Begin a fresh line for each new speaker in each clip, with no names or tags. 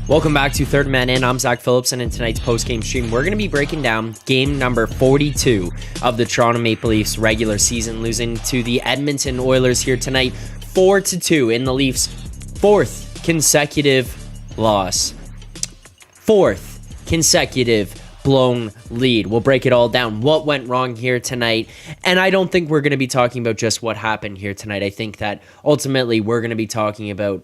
Welcome back to Third Man In. I'm Zack Phillips, and in tonight's post-game stream, we're going to be breaking down game number 42 of the Toronto Maple Leafs regular season, losing to the Edmonton Oilers here tonight, 4-2 in the Leafs' fourth consecutive loss. Fourth consecutive blown lead. We'll break it all down. What went wrong here tonight? And I don't think we're going to be talking about just what happened here tonight. I think that ultimately we're going to be talking about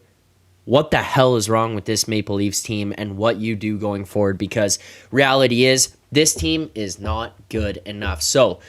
what the hell is wrong with this Maple Leafs team and what you do going forward, because reality is this team is not good enough. So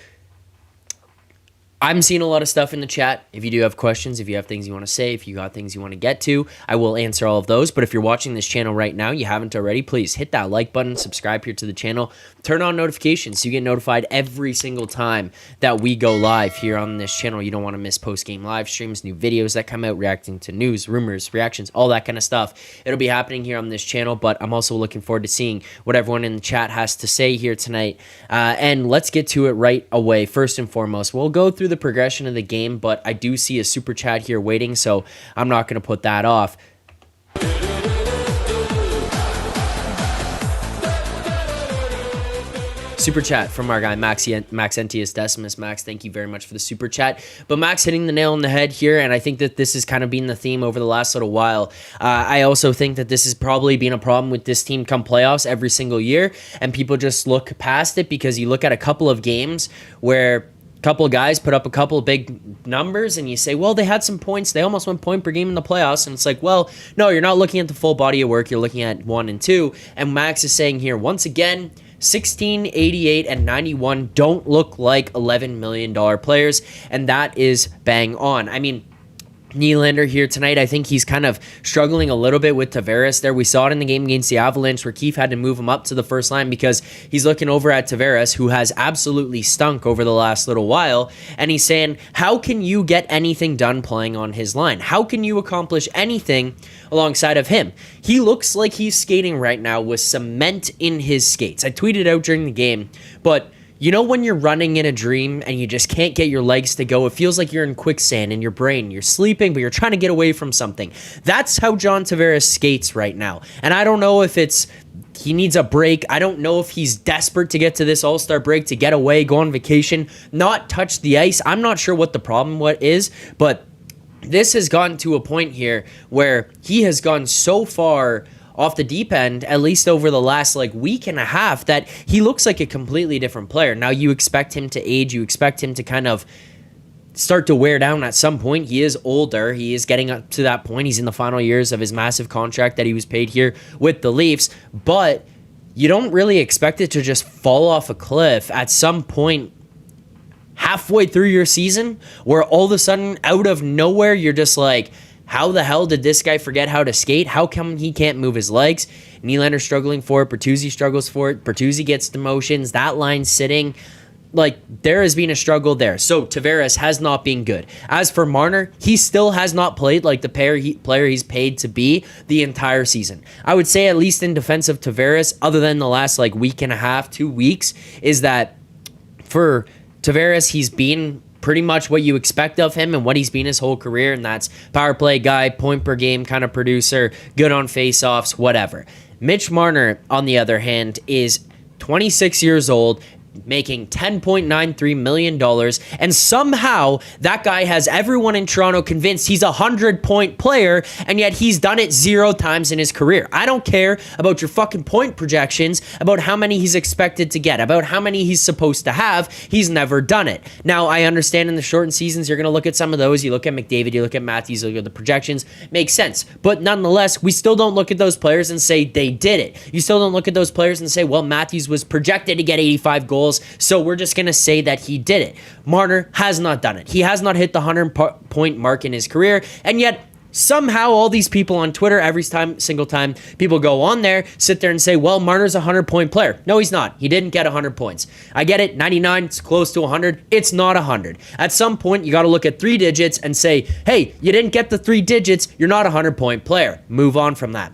I'm seeing a lot of stuff in the chat. If you do have questions, if you have things you want to say, if you got things you want to get to, I will answer all of those. But if you're watching this channel right now, you haven't already, please hit that like button, subscribe here to the channel, turn on notifications so you get notified every single time that we go live here on this channel. You don't want to miss post-game live streams, new videos that come out, reacting to news, rumors, reactions, all that kind of stuff. It'll be happening here on this channel, but I'm also looking forward to seeing what everyone in the chat has to say here tonight. And let's get to it right away. First and foremost, we'll go through the progression of the game, but I do see a super chat here waiting, so I'm not going to put that off. Super chat from our guy Maxentius Decimus. Max, thank you very much for the super chat. But Max hitting the nail on the head here, and I think that this has kind of been the theme over the last little while. I also think that this has probably been a problem with this team come playoffs every single year, and people just look past it because you look at a couple of games where a couple of guys put up a couple of big numbers and you say, well, they had some points. They almost went point per game in the playoffs. And it's like, well, no, you're not looking at the full body of work. You're looking at 1 and 2. And Max is saying here, once again, 16, 88, and 91 don't look like $11 million players, and that is bang on. I mean, Nylander here tonight, I think he's kind of struggling a little bit with Tavares there. We saw it in the game against the Avalanche where Keefe had to move him up to the first line because he's looking over at Tavares, who has absolutely stunk over the last little while, and he's saying, how can you get anything done playing on his line? How can you accomplish anything alongside of him? He looks like he's skating right now with cement in his skates. I tweeted out during the game, but you know when you're running in a dream and you just can't get your legs to go? It feels like you're in quicksand in your brain. You're sleeping, but you're trying to get away from something. That's how John Tavares skates right now. And I don't know if it's he needs a break. I don't know if he's desperate to get to this All-Star break, to get away, go on vacation, not touch the ice. I'm not sure what the problem is, but this has gotten to a point here where he has gone so far off the deep end, at least over the last week and a half, that he looks like a completely different player. Now you expect him to age, you expect him to kind of start to wear down at some point. He is older, he is getting up to that point. He's in the final years of his massive contract that he was paid here with the Leafs, but you don't really expect it to just fall off a cliff at some point halfway through your season, where all of a sudden, out of nowhere, you're just like, how the hell did this guy forget how to skate? How come he can't move his legs? Nylander struggling for it. Bertuzzi struggles for it. Bertuzzi gets demotions. That line's sitting. There has been a struggle there. So Tavares has not been good. As for Marner, he still has not played like the player he's paid to be the entire season. I would say, at least in defense of Tavares, other than the last week and a half, 2 weeks, is that for Tavares, he's been pretty much what you expect of him and what he's been his whole career, and that's power play guy, point per game kind of producer, good on faceoffs, whatever. Mitch Marner, on the other hand, is 26 years old, making $10.93 million, and somehow that guy has everyone in Toronto convinced he's a 100-point player, and yet he's done it 0 times in his career. I don't care about your fucking point projections, about how many he's expected to get, about how many he's supposed to have. He's never done it. Now, I understand in the shortened seasons, you're going to look at some of those. You look at McDavid, you look at Matthews, you look at the projections. Makes sense. But nonetheless, we still don't look at those players and say they did it. You still don't look at those players and say, well, Matthews was projected to get 85 goals, so we're just going to say that he did it. Marner has not done it. He has not hit the 100-point mark in his career, and yet somehow all these people on Twitter, every single time people go on there, sit there and say, well, Marner's a 100-point player. No, he's not. He didn't get 100 points. I get it. 99, it's close to 100. It's not 100. At some point, you got to look at 3 digits and say, hey, you didn't get the 3 digits. You're not a 100-point player. Move on from that.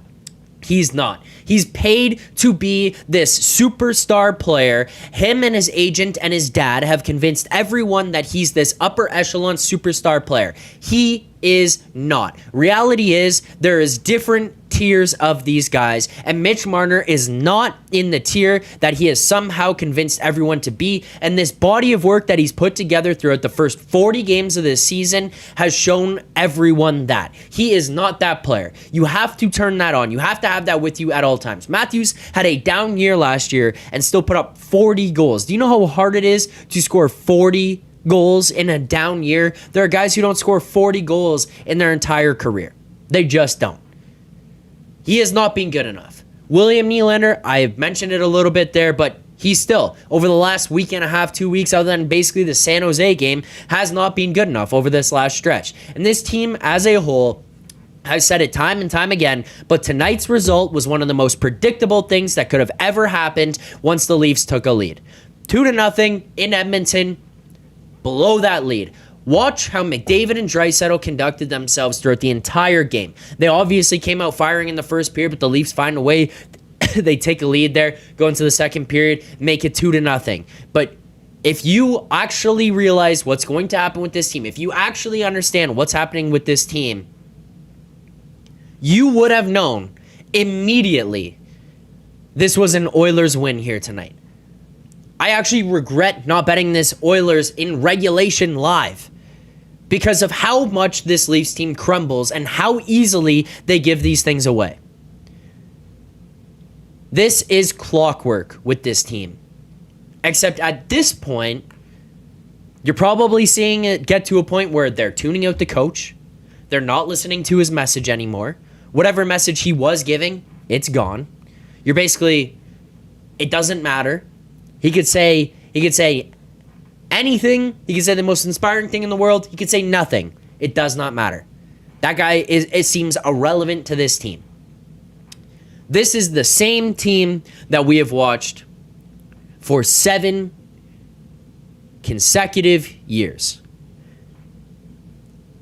He's not. He's paid to be this superstar player. Him and his agent and his dad have convinced everyone that he's this upper echelon superstar player. He is not. Reality is there is different tiers of these guys, and Mitch Marner is not in the tier that he has somehow convinced everyone to be, and this body of work that he's put together throughout the first 40 games of this season has shown everyone that. He is not that player. You have to turn that on. You have to have that with you at all times. Matthews had a down year last year and still put up 40 goals. Do you know how hard it is to score 40 goals in a down year? There are guys who don't score 40 goals in their entire career. They just don't. He has not been good enough. William Nylander, I have mentioned it a little bit there, but he's still, over the last week and a half, 2 weeks, other than basically the San Jose game, has not been good enough over this last stretch. And this team as a whole, I've said it time and time again, but tonight's result was one of the most predictable things that could have ever happened once the Leafs took a lead. 2-0 in Edmonton, below that lead. Watch how McDavid and Draisaitl conducted themselves throughout the entire game. They obviously came out firing in the first period, but the Leafs find a way. They take a lead there, go into the second period, make it 2-0. But if you actually realize what's going to happen with this team, if you actually understand what's happening with this team, you would have known immediately this was an Oilers win here tonight. I actually regret not betting this Oilers in regulation live because of how much this Leafs team crumbles and how easily they give these things away. This is clockwork with this team. Except at this point, you're probably seeing it get to a point where they're tuning out the coach. They're not listening to his message anymore. Whatever message he was giving, it's gone. You're basically, it doesn't matter. He could say anything. He could say the most inspiring thing in the world. He could say nothing. It does not matter. That guy it seems irrelevant to this team. This is the same team that we have watched for 7 consecutive years.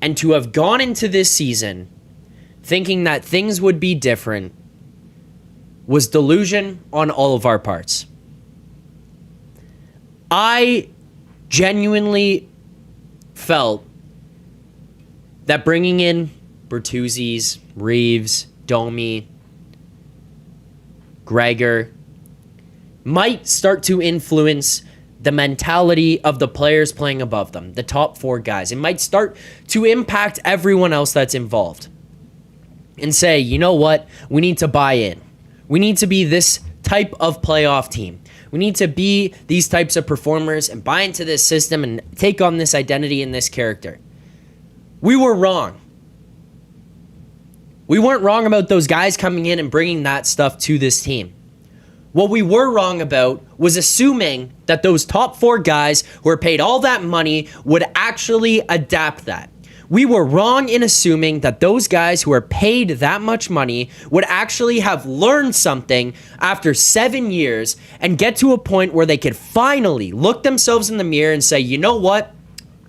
And to have gone into this season thinking that things would be different was delusion on all of our parts. I genuinely felt that bringing in Bertuzzi's, Reeves, Domi, Gregor might start to influence the mentality of the players playing above them, the top 4 guys. It might start to impact everyone else that's involved and say, you know what? We need to buy in. We need to be this type of playoff team. We need to be these types of performers and buy into this system and take on this identity and this character. We were wrong. We weren't wrong about those guys coming in and bringing that stuff to this team. What we were wrong about was assuming that those top 4 guys who are paid all that money would actually adapt that. We were wrong in assuming that those guys who are paid that much money would actually have learned something after 7 years and get to a point where they could finally look themselves in the mirror and say, you know what?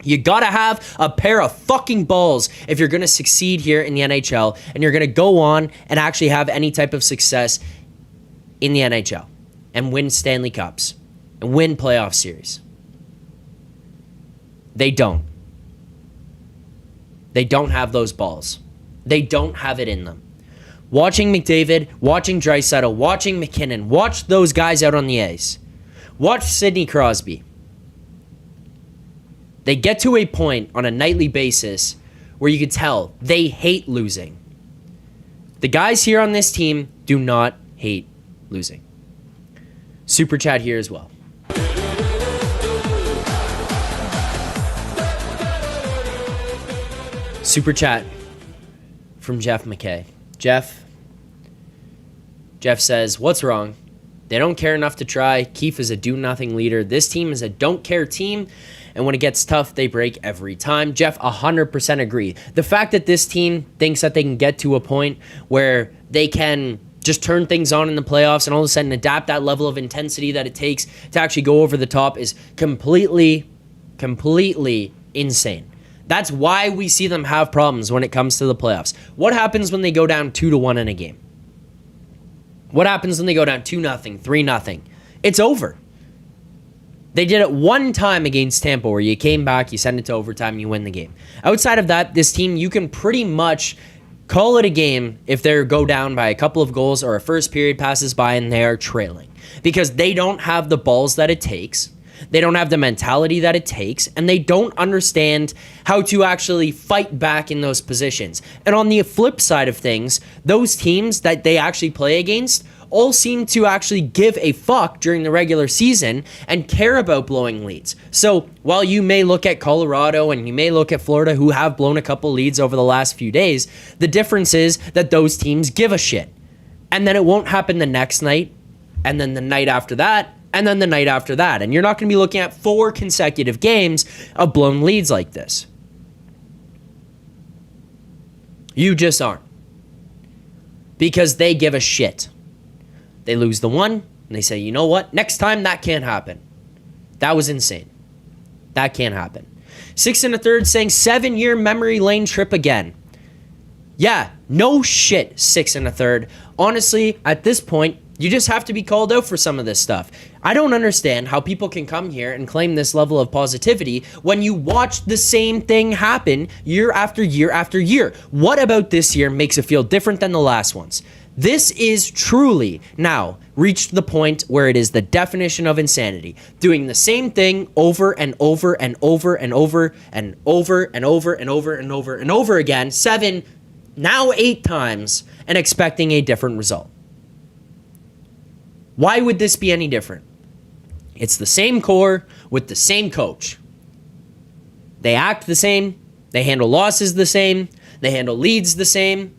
You gotta have a pair of fucking balls if you're gonna succeed here in the NHL and you're gonna go on and actually have any type of success in the NHL and win Stanley Cups and win playoff series. They don't. They don't have those balls. They don't have it in them. Watching McDavid, watching Draisaitl, watching McKinnon, watch those guys out on the ice. Watch Sidney Crosby. They get to a point on a nightly basis where you could tell they hate losing. The guys here on this team do not hate losing. Super chat here as well. Super chat from Jeff McKay. Jeff says, what's wrong? They don't care enough to try. Keefe is a do-nothing leader. This team is a don't-care team, and when it gets tough, they break every time. Jeff, 100% agree. The fact that this team thinks that they can get to a point where they can just turn things on in the playoffs and all of a sudden adapt that level of intensity that it takes to actually go over the top is completely insane. That's why we see them have problems when it comes to the playoffs. What happens when they go down 2-1 in a game? What happens when they go down 2-0, 3-0? It's over. They did it one time against Tampa where you came back, you send it to overtime, you win the game. Outside of that, this team, you can pretty much Call it a game if they go down by a couple of goals or a first period passes by and they are trailing, because they don't have the balls that it takes. They don't have the mentality that it takes, and they don't understand how to actually fight back in those positions. And on the flip side of things, those teams that they actually play against all seem to actually give a fuck during the regular season and care about blowing leads. So while you may look at Colorado and you may look at Florida, who have blown a couple leads over the last few days, the difference is that those teams give a shit. And then it won't happen the next night, and then the night after that, and then the night after that. And you're not going to be looking at 4 consecutive games of blown leads like this. You just aren't. Because they give a shit. They lose the one, and they say, you know what? Next time, that can't happen. That was insane. That can't happen. 6 1/3 saying 7-year memory lane trip again. Yeah, no shit, 6 1/3. Honestly, at this point, you just have to be called out for some of this stuff. I don't understand how people can come here and claim this level of positivity when you watch the same thing happen year after year after year. What about this year makes it feel different than the last ones? This is truly now reached the point where it is the definition of insanity. Doing the same thing over and over and over and over and over and over and over and over and over again, 7, now 8 times, and expecting a different result. Why would this be any different? It's the same core with the same coach. They act the same. They handle losses the same. They handle leads the same.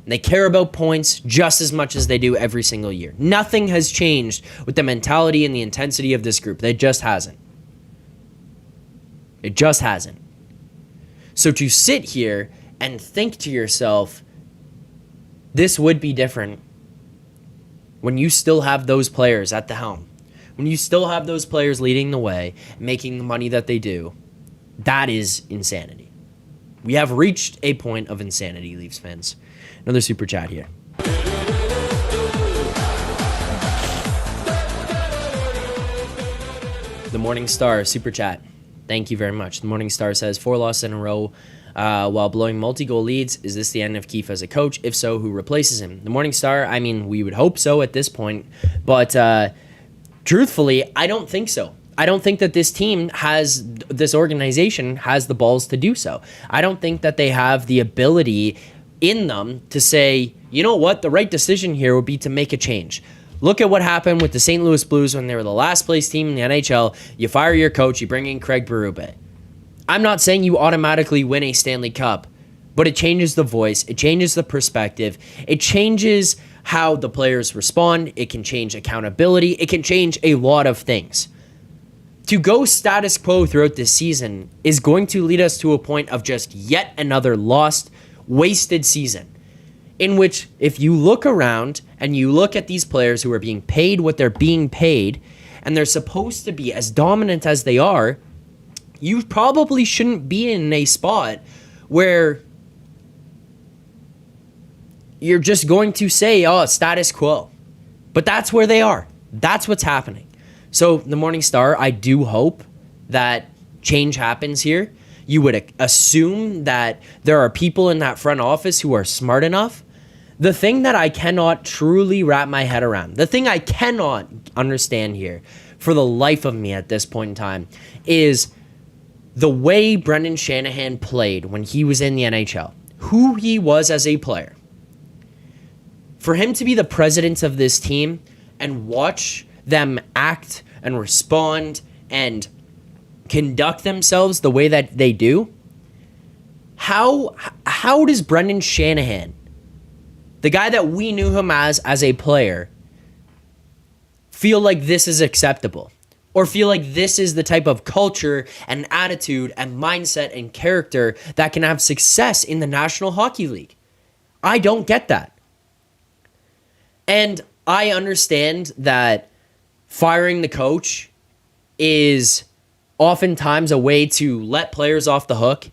They care about points just as much as they do every single year. Nothing has changed with the mentality and the intensity of this group. It just hasn't. It just hasn't. So to sit here and think to yourself, this would be different when you still have those players at the helm, when you still have those players leading the way, making the money that they do, that is insanity. We have reached a point of insanity, Leafs fans. Another super chat here. The Morning Star super chat. Thank you very much. The Morning Star says 4 losses in a row while blowing multi-goal leads. Is this the end of Keefe as a coach? If so, who replaces him? The Morning Star, I mean, we would hope so at this point. But truthfully, I don't think so. I don't think that this organization has the balls to do so. I don't think that they have the ability in them to say, you know what, the right decision here would be to make a change. Look at what happened with the St. Louis Blues when they were the last place team in the NHL. You fire your coach, you bring in Craig Berube. I'm not saying you automatically win a Stanley Cup, but it changes the voice, it changes the perspective, it changes how the players respond, it can change accountability, it can change a lot of things. To go status quo throughout this season is going to lead us to a point of just yet another lost, wasted season, in which if you look around and you look at these players who are being paid what they're being paid, and they're supposed to be as dominant as they are, you probably shouldn't be in a spot where you're just going to say, oh, status quo. But that's where they are. That's what's happening. So the Morning Star, I do hope that change happens here. You would assume that there are people in that front office who are smart enough. The thing that I cannot truly wrap my head around, the thing I cannot understand here for the life of me at this point in time is the way Brendan Shanahan played when he was in the NHL, who he was as a player. For him to be the president of this team and watch them act and respond and conduct themselves the way that they do, how does Brendan Shanahan, the guy that we knew him as a player, feel like this is acceptable? Or feel like this is the type of culture and attitude and mindset and character that can have success in the National Hockey League? I don't get that. And I understand that firing the coach is oftentimes a way to let players off the hook.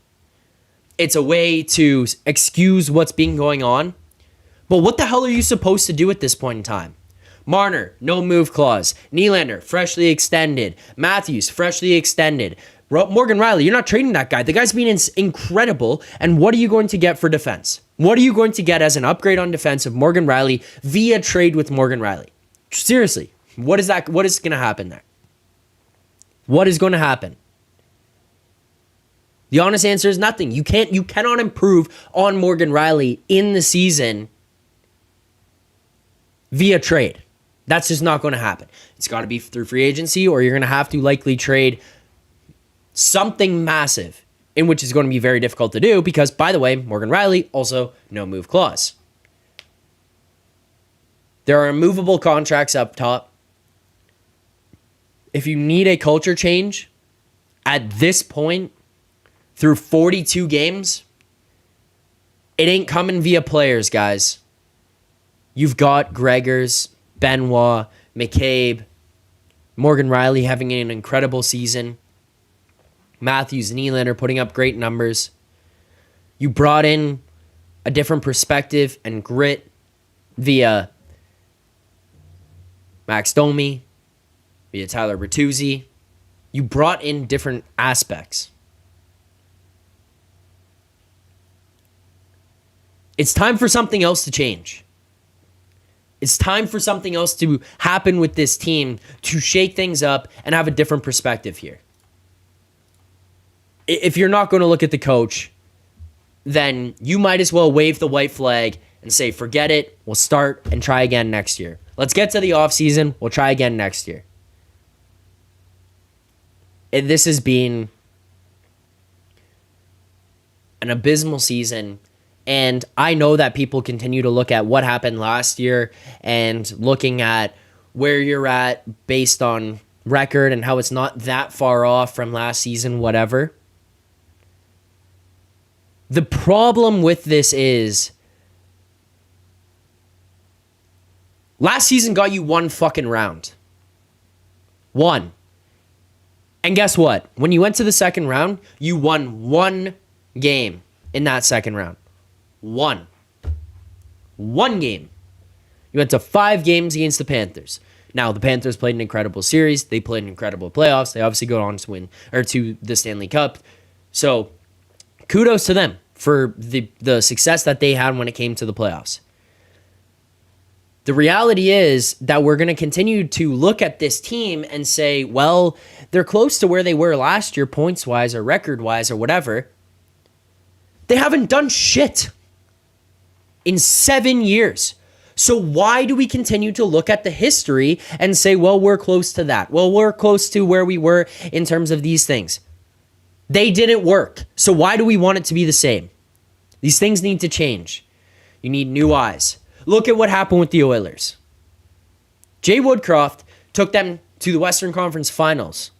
It's a way to excuse what's been going on. But what the hell are you supposed to do at this point in time? Marner, no move clause. Nylander, freshly extended. Matthews, freshly extended. Morgan Rielly, you're not trading that guy. The guy's been incredible. And what are you going to get for defense? What are you going to get as an upgrade on defense of Morgan Rielly via trade with Morgan Rielly? Seriously, what is going to happen there? What is going to happen? The honest answer is nothing. You cannot improve on Morgan Rielly in the season via trade. That's just not going to happen. It's got to be through free agency, or you're going to have to likely trade something massive, in which is going to be very difficult to do because, by the way, Morgan Rielly, also no move clause. There are immovable contracts up top. If you need a culture change at this point through 42 games, it ain't coming via players, guys. You've got Gregors, Benoit, McCabe, Morgan Rielly having an incredible season. Matthews and Nylander putting up great numbers. You brought in a different perspective and grit via Max Domi, via Tyler Bertuzzi. You brought in different aspects. It's time for something else to change. It's time for something else to happen with this team to shake things up and have a different perspective here. If you're not going to look at the coach, then you might as well wave the white flag and say, forget it, we'll start and try again next year. Let's get to the offseason, we'll try again next year. This has been an abysmal season, and I know that people continue to look at what happened last year and looking at where you're at based on record and how it's not that far off from last season, whatever. The problem with this is last season got you one fucking round. One. And guess what? When you went to the second round, you won one game in that second round. One game. You went to 5 games against the Panthers. Now, the Panthers played an incredible series. They played an incredible playoffs. They obviously go on to win, or to the Stanley Cup. So, kudos to them for the success that they had when it came to the playoffs. The reality is that we're going to continue to look at this team and say, well, they're close to where they were last year, points-wise or record-wise or whatever. They haven't done shit in 7 years. So why do we continue to look at the history and say, well, we're close to that? Well, we're close to where we were in terms of these things. They didn't work. So why do we want it to be the same? These things need to change. You need new eyes. Look at what happened with the Oilers. Jay Woodcroft took them to the Western Conference Finals.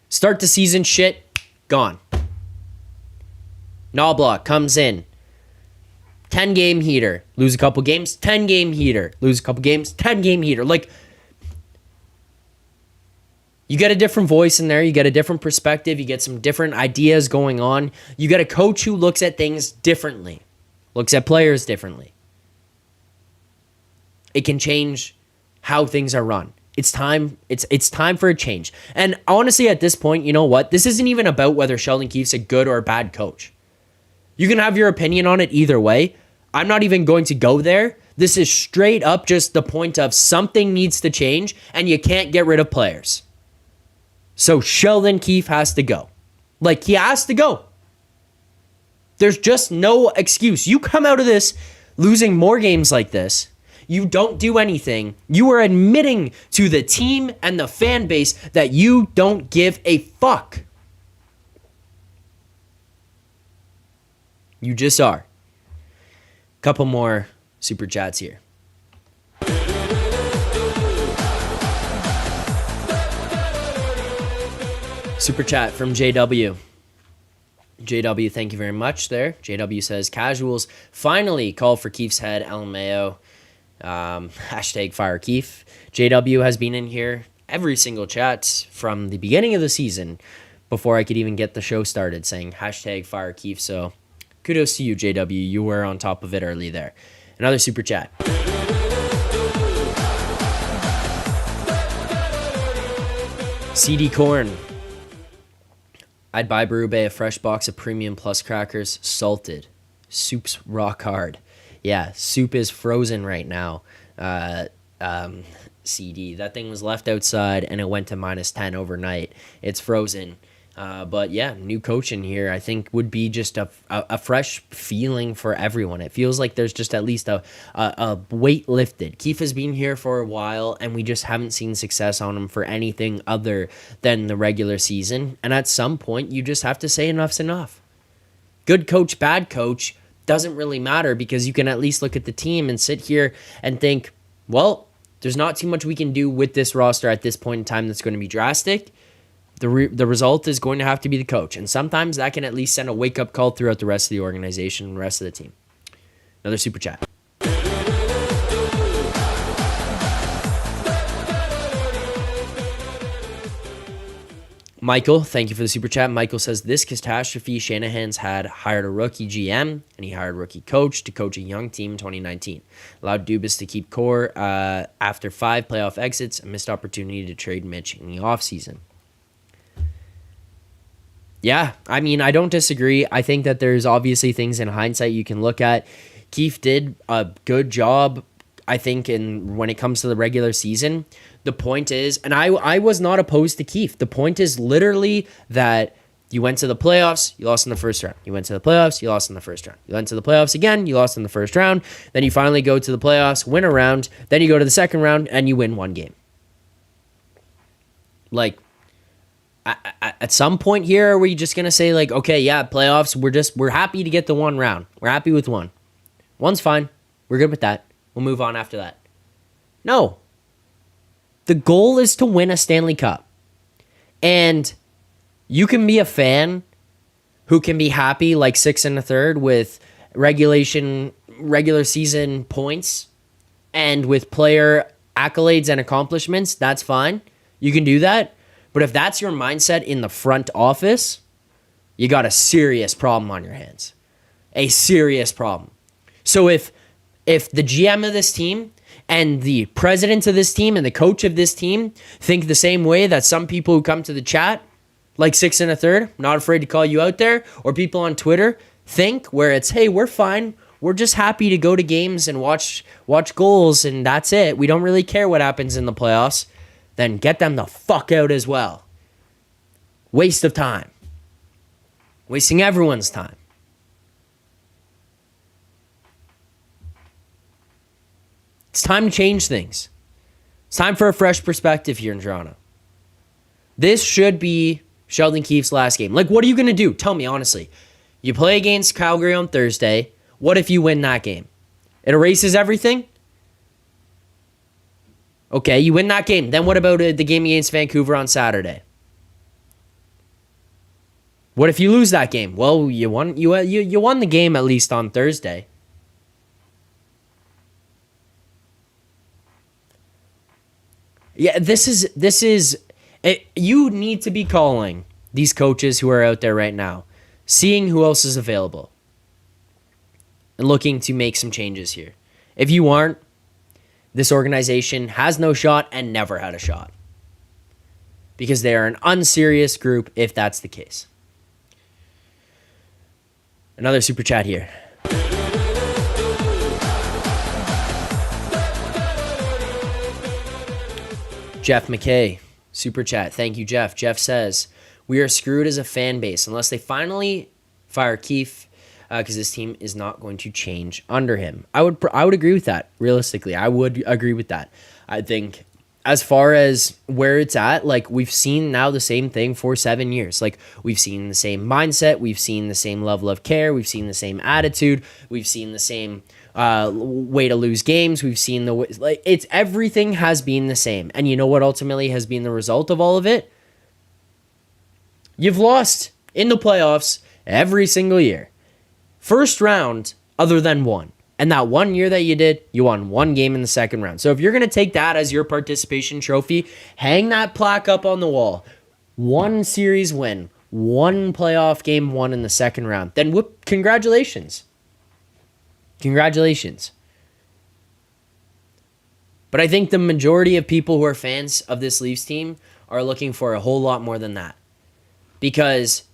Start the season, shit, gone. Knobloch comes in. 10-game heater. Lose a couple games, 10-game heater. Lose a couple games, 10-game heater. Like, you get a different voice in there. You get a different perspective. You get some different ideas going on. You get a coach who looks at things differently. Looks at players differently. It can change how things are run. It's time. It's time for a change. And honestly, at this point, you know what? This isn't even about whether Sheldon Keefe's a good or a bad coach. You can have your opinion on it either way. I'm not even going to go there. This is straight up just the point of something needs to change, and you can't get rid of players. So Sheldon Keefe has to go. Like, he has to go. There's just no excuse. You come out of this losing more games like this. You don't do anything. You are admitting to the team and the fan base that you don't give a fuck. You just are. Couple more super chats here. Super chat from JW. JW, thank you very much there. JW says, casuals finally call for Keefe's head, LMAO. Hashtag fire Keefe. JW has been in here every single chat from the beginning of the season before I could even get the show started saying hashtag fire Keefe. So kudos to you, JW. You were on top of it early there. Another super chat. CD Corn. I'd buy Berube a fresh box of Premium Plus crackers, salted. Soup's rock hard. Yeah, soup is frozen right now. CD. That thing was left outside and it went to -10 overnight. It's frozen. But yeah, new coach in here, I think would be just a fresh feeling for everyone. It feels like there's just at least a weight lifted. Keefe has been here for a while and we just haven't seen success on him for anything other than the regular season. And at some point, you just have to say enough's enough. Good coach, bad coach doesn't really matter because you can at least look at the team and sit here and think, well, there's not too much we can do with this roster at this point in time that's going to be drastic. The result is going to have to be the coach. And sometimes that can at least send a wake-up call throughout the rest of the organization and the rest of the team. Another super chat. Michael, thank you for the super chat. Michael says, this catastrophe, Shanahan's had hired a rookie GM and he hired a rookie coach to coach a young team in 2019. Allowed Dubas to keep core after 5 playoff exits, a missed opportunity to trade Mitch in the offseason. Yeah, I mean, I don't disagree. I think that there's obviously things in hindsight you can look at. Keefe did a good job, I think, when it comes to the regular season. The point is, and I was not opposed to Keefe. The point is literally that you went to the playoffs, you lost in the first round. You went to the playoffs, you lost in the first round. You went to the playoffs again, you lost in the first round. Then you finally go to the playoffs, win a round. Then you go to the second round, and you win one game. Like, at some point here, are we just going to say, like, okay, yeah, playoffs, we're happy to get the one round. We're happy with one. One's fine. We're good with that. We'll move on after that. No. The goal is to win a Stanley Cup. And you can be a fan who can be happy like 6 1/3 with regular season points and with player accolades and accomplishments. That's fine. You can do that. But if that's your mindset in the front office, you got a serious problem on your hands. A serious problem. So if the GM of this team and the president of this team and the coach of this team think the same way that some people who come to the chat, like 6 1/3, not afraid to call you out there, or people on Twitter think, where it's, hey, we're fine. We're just happy to go to games and watch goals and that's it. We don't really care what happens in the playoffs. Then get them the fuck out as well. Waste of time. Wasting everyone's time. It's time to change things. It's time for a fresh perspective here in Toronto. This should be Sheldon Keefe's last game. Like, what are you going to do? Tell me, honestly. You play against Calgary on Thursday. What if you win that game? It erases everything? Okay, you win that game. Then what about the game against Vancouver on Saturday? What if you lose that game? Well, you won the game at least on Thursday. Yeah, this is it, you need to be calling these coaches who are out there right now, seeing who else is available, and looking to make some changes here. If you aren't, this organization has no shot and never had a shot. Because they are an unserious group if that's the case. Another super chat here. Jeff McKay, super chat. Thank you, Jeff. Jeff says, we are screwed as a fan base unless they finally fire Keefe, because this team is not going to change under him. I would agree with that. Realistically, I would agree with that. I think as far as where it's at, like, we've seen now the same thing for 7 years. Like, we've seen the same mindset. We've seen the same level of care. We've seen the same attitude. We've seen the same way to lose games. We've seen everything has been the same. And you know what ultimately has been the result of all of it? You've lost in the playoffs every single year. First round, other than one. And that 1 year that you did, you won one game in the second round. So if you're going to take that as your participation trophy, hang that plaque up on the wall. One series win, one playoff game won in the second round. Then whoop, congratulations. Congratulations. But I think the majority of people who are fans of this Leafs team are looking for a whole lot more than that. Because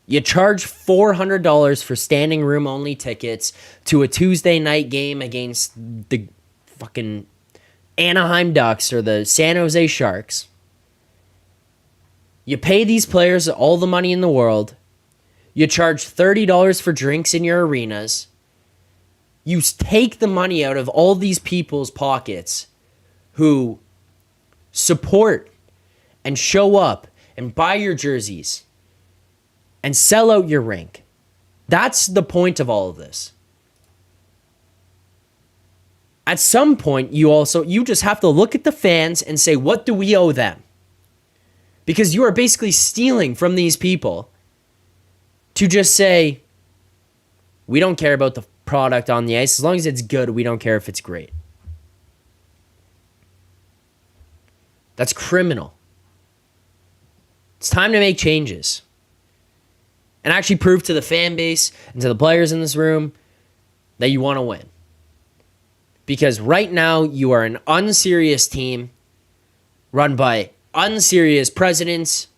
You charge $400 for standing room only tickets to a Tuesday night game against the fucking Anaheim Ducks or the San Jose Sharks. You pay these players all the money in the world. You charge $30 for drinks in your arenas. You take the money out of all these people's pockets who support and show up and buy your jerseys and sell out your rink. That's the point of all of this. At some point, you just have to look at the fans and say, what do we owe them? Because you are basically stealing from these people to just say, we don't care about the product on the ice. As long as it's good, we don't care if it's great. That's criminal. It's time to make changes and actually prove to the fan base and to the players in this room that you want to win. Because right now, you are an unserious team run by unserious presidents,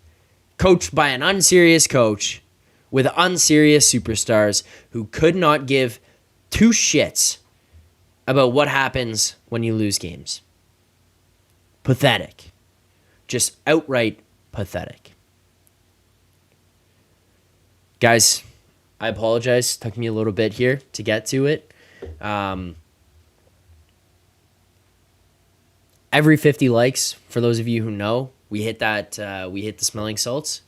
coached by an unserious coach, with unserious superstars who could not give two shits about what happens when you lose games. Pathetic. Just outright pathetic. Guys, I apologize. It took me a little bit here to get to it. Every 50 likes, for those of you who know, we hit the smelling salts.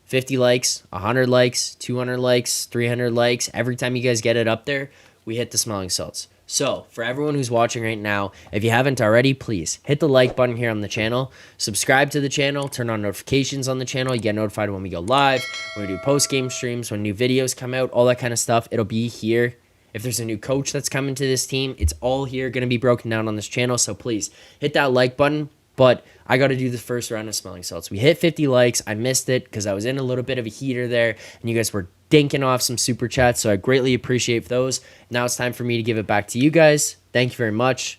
50 likes, 100 likes, 200 likes, 300 likes. Every time you guys get it up there, we hit the smelling salts. So, for everyone who's watching right now, if you haven't already, please hit the like button here on the channel. Subscribe to the channel. Turn on notifications on the channel. You get notified when we go live, when we do post-game streams, when new videos come out, all that kind of stuff. It'll be here. If there's a new coach that's coming to this team, it's all here, going to be broken down on this channel. So please hit that like button. But I got to do the first round of smelling salts. We hit 50 likes. I missed it because I was in a little bit of a heater there, and you guys were dinking off some super chats. So I greatly appreciate those. Now it's time for me to give it back to you guys. Thank you very much.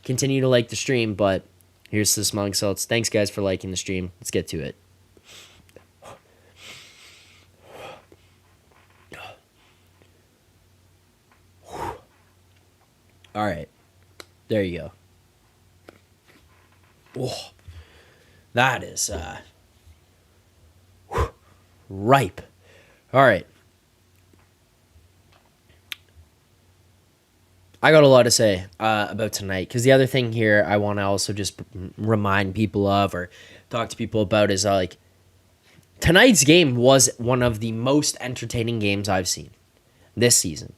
Continue to like the stream, but here's the smelling salts. Thanks, guys, for liking the stream. Let's get to it. All right. There you go. Oh, that is ripe. All right. I got a lot to say about tonight, because the other thing here I want to also just remind people of or talk to people about is tonight's game was one of the most entertaining games I've seen this season.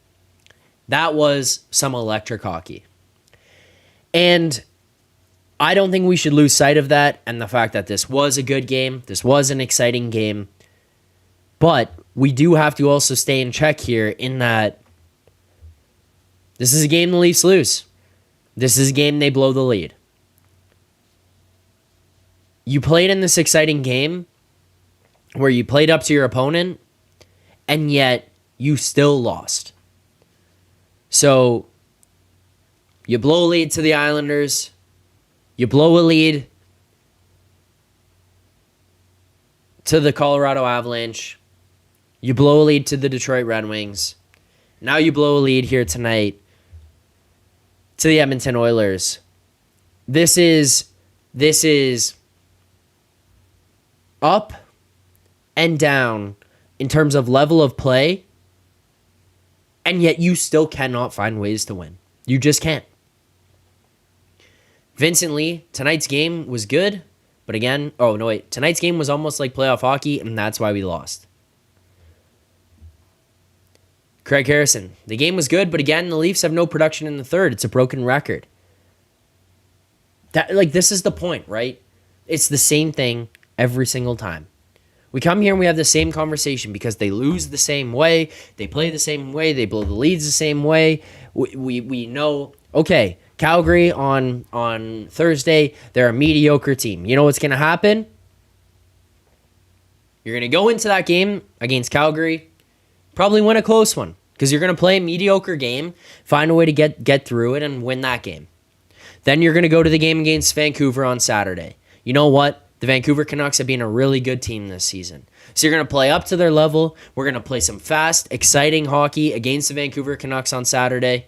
That was some electric hockey. And I don't think we should lose sight of that and the fact that this was a good game. This was an exciting game. But we do have to also stay in check here in that this is a game the Leafs lose. This is a game they blow the lead. You played in this exciting game where you played up to your opponent and yet you still lost. So you blow a lead to the Islanders. You blow a lead to the Colorado Avalanche. You blow a lead to the Detroit Red Wings. Now you blow a lead here tonight to the Edmonton Oilers. This is up and down in terms of level of play, and yet you still cannot find ways to win. You just can't. Vincent Lee, tonight's game was good, but again, tonight's game was almost like playoff hockey, and that's why we lost. Craig Harrison, the game was good, but again, the Leafs have no production in the third. It's a broken record. This is the point, right? It's the same thing every single time. We come here and we have the same conversation because they lose the same way, they play the same way, they blow the leads the same way. We know, okay, Calgary on Thursday, they're a mediocre team. You know what's going to happen? You're going to go into that game against Calgary, probably win a close one because you're going to play a mediocre game, find a way to get through it and win that game. Then you're going to go to the game against Vancouver on Saturday. You know what? The Vancouver Canucks have been a really good team this season. So you're going to play up to their level. We're going to play some fast, exciting hockey against the Vancouver Canucks on Saturday.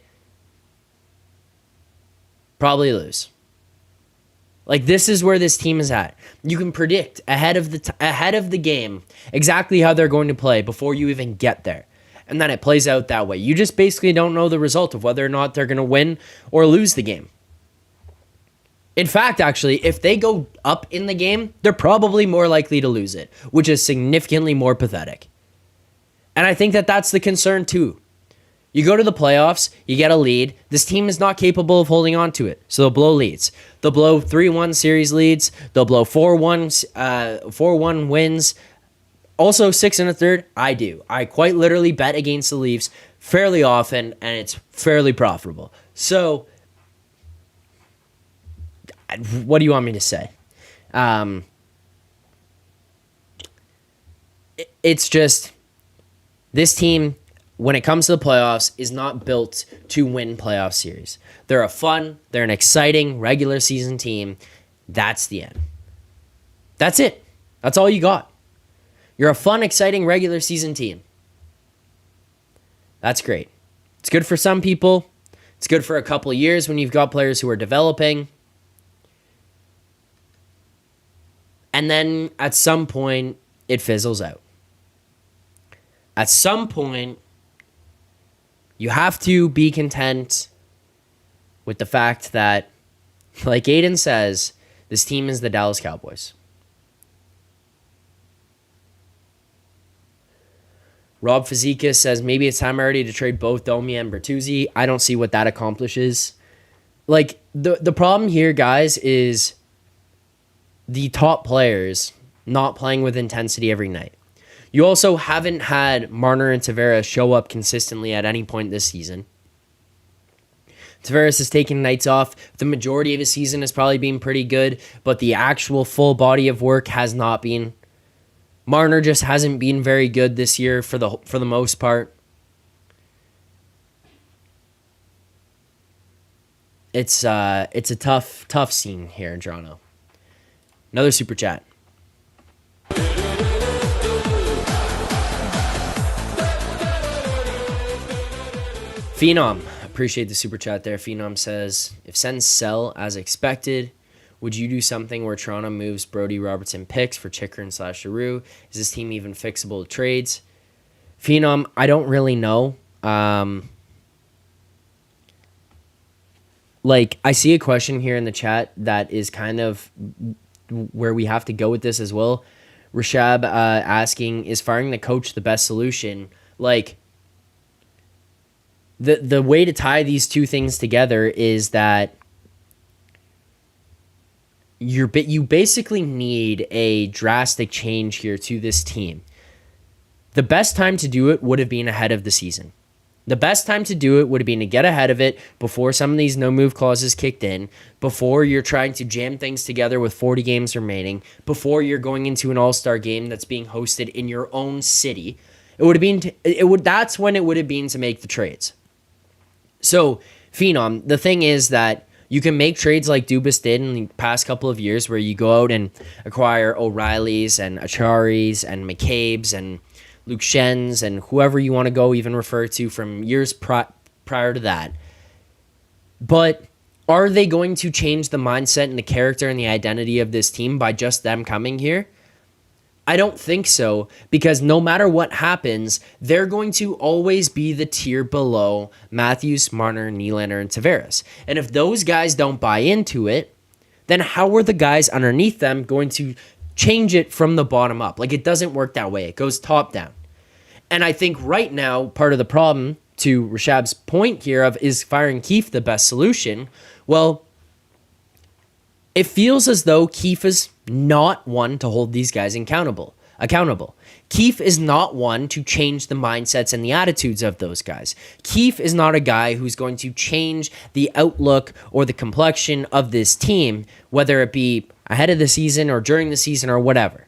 Probably lose. Like, this is where this team is at. You can predict ahead of the game exactly how they're going to play before you even get there. And then it plays out that way. You just basically don't know the result of whether or not they're going to win or lose the game. In fact, actually, if they go up in the game, they're probably more likely to lose it, which is significantly more pathetic. And I think that that's the concern too. You go to the playoffs, you get a lead. This team is not capable of holding on to it, so they'll blow leads. They'll blow 3-1 series leads. They'll blow 4-1 wins. Also 6 1/3, I do. I quite literally bet against the Leafs fairly often, and it's fairly profitable. So, what do you want me to say? It's just, this team, when it comes to the playoffs, is not built to win playoff series. They're they're an exciting regular season team. That's the end. That's it. That's all you got. You're a fun, exciting regular season team. That's great. It's good for some people. It's good for a couple of years when you've got players who are developing. And then at some point, it fizzles out. At some point, you have to be content with the fact that, like Aiden says, this team is the Dallas Cowboys. Rob Fazekas says, maybe it's time already to trade both Domi and Bertuzzi. I don't see what that accomplishes. Like, the problem here, guys, is the top players not playing with intensity every night. You also haven't had Marner and Tavares show up consistently at any point this season. Tavares has taken nights off. The majority of his season has probably been pretty good, but the actual full body of work has not been. Marner just hasn't been very good this year for the most part. It's a tough scene here in Toronto. Another super chat. Phenom, appreciate the super chat there. Phenom says, if Sens sell as expected, would you do something where Toronto moves Brody Robertson picks for Chikrin / Giroux? Is this team even fixable to trades? Phenom, I don't really know. I see a question here in the chat that is kind of where we have to go with this as well. Rashab asking, is firing the coach the best solution? The way to tie these two things together is that you basically need a drastic change here to this team. The best time to do it would have been ahead of the season. The best time to do it would have been to get ahead of it before some of these no-move clauses kicked in, before you're trying to jam things together with 40 games remaining, before you're going into an all-star game that's being hosted in your own city. That's when it would have been to make the trades. So, Phenom, the thing is that you can make trades like Dubas did in the past couple of years where you go out and acquire O'Reillys and Acharis and McCabe's and Luke Schenns and whoever you want to go even refer to from years prior to that. But are they going to change the mindset and the character and the identity of this team by just them coming here? I don't think so, because no matter what happens, they're going to always be the tier below Matthews, Marner, Nylander, and Tavares. And if those guys don't buy into it, then how are the guys underneath them going to change it from the bottom up? It doesn't work that way. It goes top down. And I think right now, part of the problem, to Rashab's point here of is firing Keefe the best solution? Well, it feels as though Keefe is not one to hold these guys accountable. Keefe is not one to change the mindsets and the attitudes of those guys. Keefe is not a guy who's going to change the outlook or the complexion of this team, whether it be ahead of the season or during the season or whatever.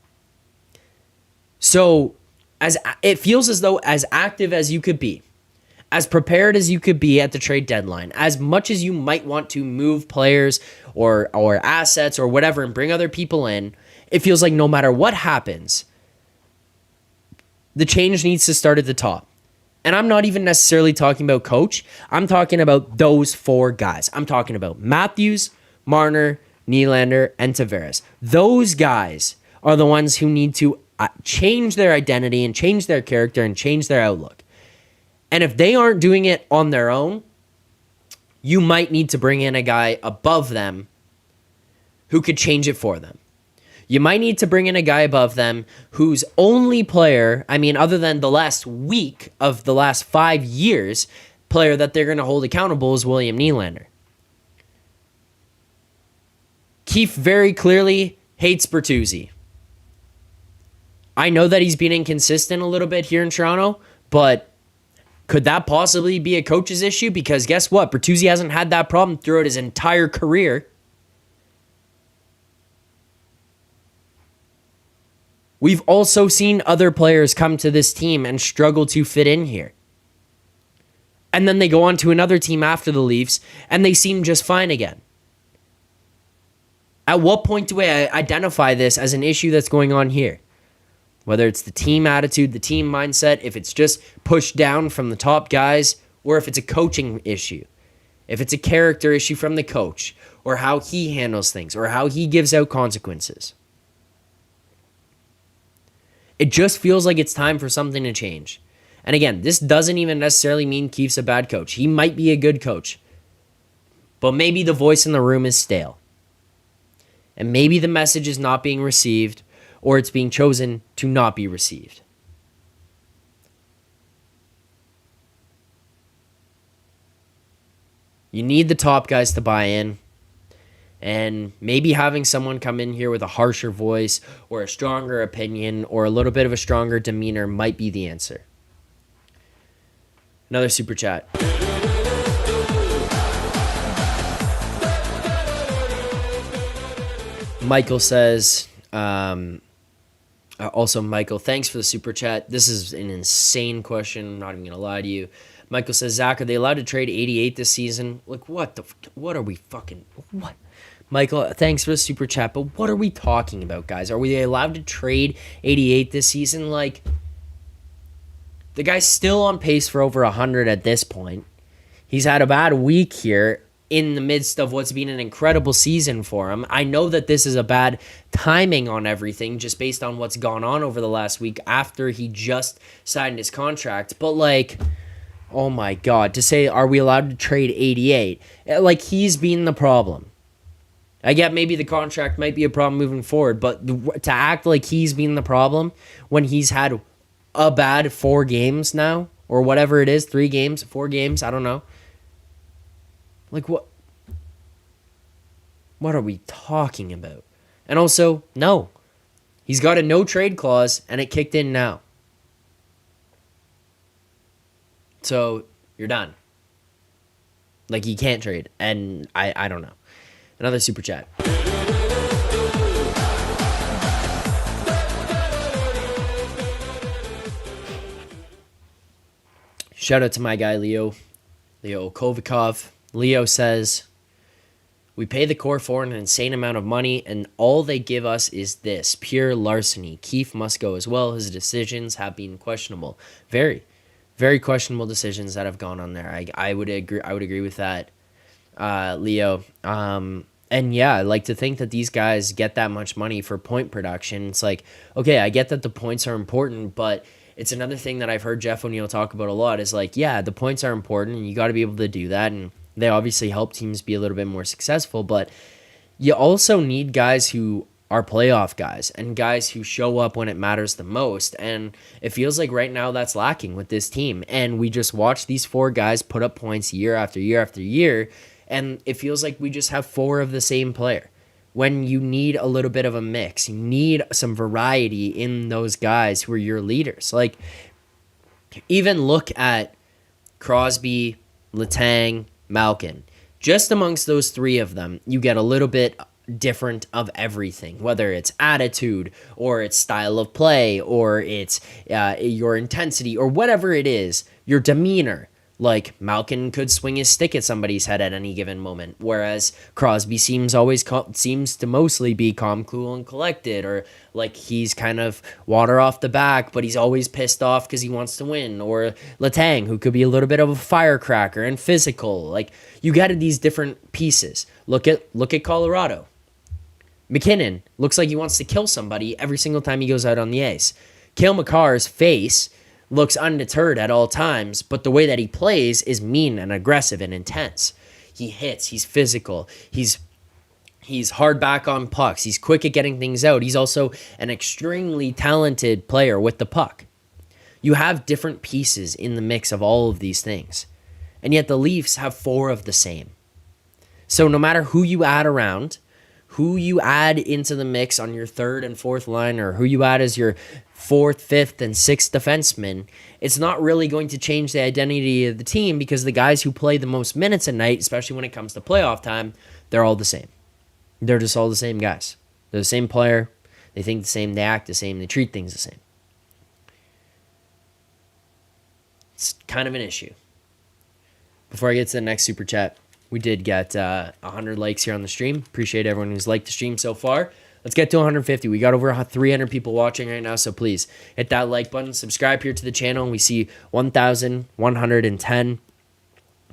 So, as it feels as though as active as you could be, as prepared as you could be at the trade deadline, as much as you might want to move players or assets or whatever and bring other people in, it feels like no matter what happens, the change needs to start at the top. And I'm not even necessarily talking about coach. I'm talking about those 4 guys. I'm talking about Matthews, Marner, Nylander, and Tavares. Those guys are the ones who need to change their identity and change their character and change their outlook. And if they aren't doing it on their own, you might need to bring in a guy above them who could change it for them. You might need to bring in a guy above them whose only player, other than the last week of the last 5 years, player that they're going to hold accountable is William Nylander. Keefe very clearly hates Bertuzzi. I know that he's been inconsistent a little bit here in Toronto, but could that possibly be a coach's issue? Because guess what? Bertuzzi hasn't had that problem throughout his entire career. We've also seen other players come to this team and struggle to fit in here. And then they go on to another team after the Leafs, and they seem just fine again. At what point do I identify this as an issue that's going on here? Whether it's the team attitude, the team mindset, if it's just pushed down from the top guys, or if it's a coaching issue. If it's a character issue from the coach, or how he handles things, or how he gives out consequences. It just feels like it's time for something to change. And again, this doesn't even necessarily mean Keefe's a bad coach. He might be a good coach. But maybe the voice in the room is stale. And maybe the message is not being received, or it's being chosen to not be received. You need the top guys to buy in. And maybe having someone come in here with a harsher voice or a stronger opinion or a little bit of a stronger demeanor might be the answer. Another super chat. Michael says, also Michael, thanks for the super chat. This is an insane question. I'm not even going to lie to you. Michael says, Zach, are they allowed to trade 88 this season? Like, what are we fucking, what? Michael, thanks for the super chat, but what are we talking about, guys? Are we allowed to trade 88 this season? Like, the guy's still on pace for over 100 at this point. He's had a bad week here in the midst of what's been an incredible season for him. I know that this is a bad timing on everything just based on what's gone on over the last week after he just signed his contract. But, like, oh my God, to say, are we allowed to trade 88? Like, he's been the problem. I get maybe the contract might be a problem moving forward, but to act like he's been the problem when he's had a bad 4 games now, or whatever it is, 3 games, 4 games, I don't know. Like, what are we talking about? And also, no. He's got a no-trade clause, and it kicked in now. So, you're done. Like, you can't trade, and I don't know. Another super chat. Shout out to my guy, Leo Kovikov. Leo says, we pay the core for an insane amount of money, and all they give us is this, pure larceny. Keefe must go as well. His decisions have been questionable. Very, very questionable decisions that have gone on there. I would agree with that, Leo. And yeah, I like to think that these guys get that much money for point production. It's like, okay, I get that the points are important, but it's another thing that I've heard Jeff O'Neill talk about a lot is like, yeah, the points are important and you got to be able to do that. And they obviously help teams be a little bit more successful, but you also need guys who are playoff guys and guys who show up when it matters the most. And it feels like right now that's lacking with this team. And we just watch these 4 guys put up points year after year after year. And it feels like we just have 4 of the same player. When you need a little bit of a mix, you need some variety in those guys who are your leaders. Like, even look at Crosby, Letang, Malkin. Just amongst those 3 of them, you get a little bit different of everything, whether it's attitude or it's style of play or it's your intensity or whatever it is, your demeanor. Like, Malkin could swing his stick at somebody's head at any given moment, whereas Crosby seems to mostly be calm, cool, and collected, or like he's kind of water off the back, but he's always pissed off because he wants to win. Or Letang, who could be a little bit of a firecracker and physical. Like, you got these different pieces. Look at Colorado. McKinnon looks like he wants to kill somebody every single time he goes out on the ice. Cale Makar's face looks undeterred at all times, but the way that he plays is mean and aggressive and intense. He hits, he's physical, he's hard back on pucks, he's quick at getting things out. He's also an extremely talented player with the puck. You have different pieces in the mix of all of these things, and yet the Leafs have 4 of the same. So no matter who you add around, who you add into the mix on your 3rd and 4th line, or who you add as your 4th, 5th, and 6th defenseman, it's not really going to change the identity of the team, because the guys who play the most minutes a night, especially when it comes to playoff time, they're all the same. They're just all the same guys. They're the same player. They think the same. They act the same. They treat things the same. It's kind of an issue. Before I get to the next super chat, we did get 100 likes here on the stream. Appreciate everyone who's liked the stream so far. Let's get to 150. We got over 300 people watching right now, so please hit that like button. Subscribe here to the channel. We see 1,110.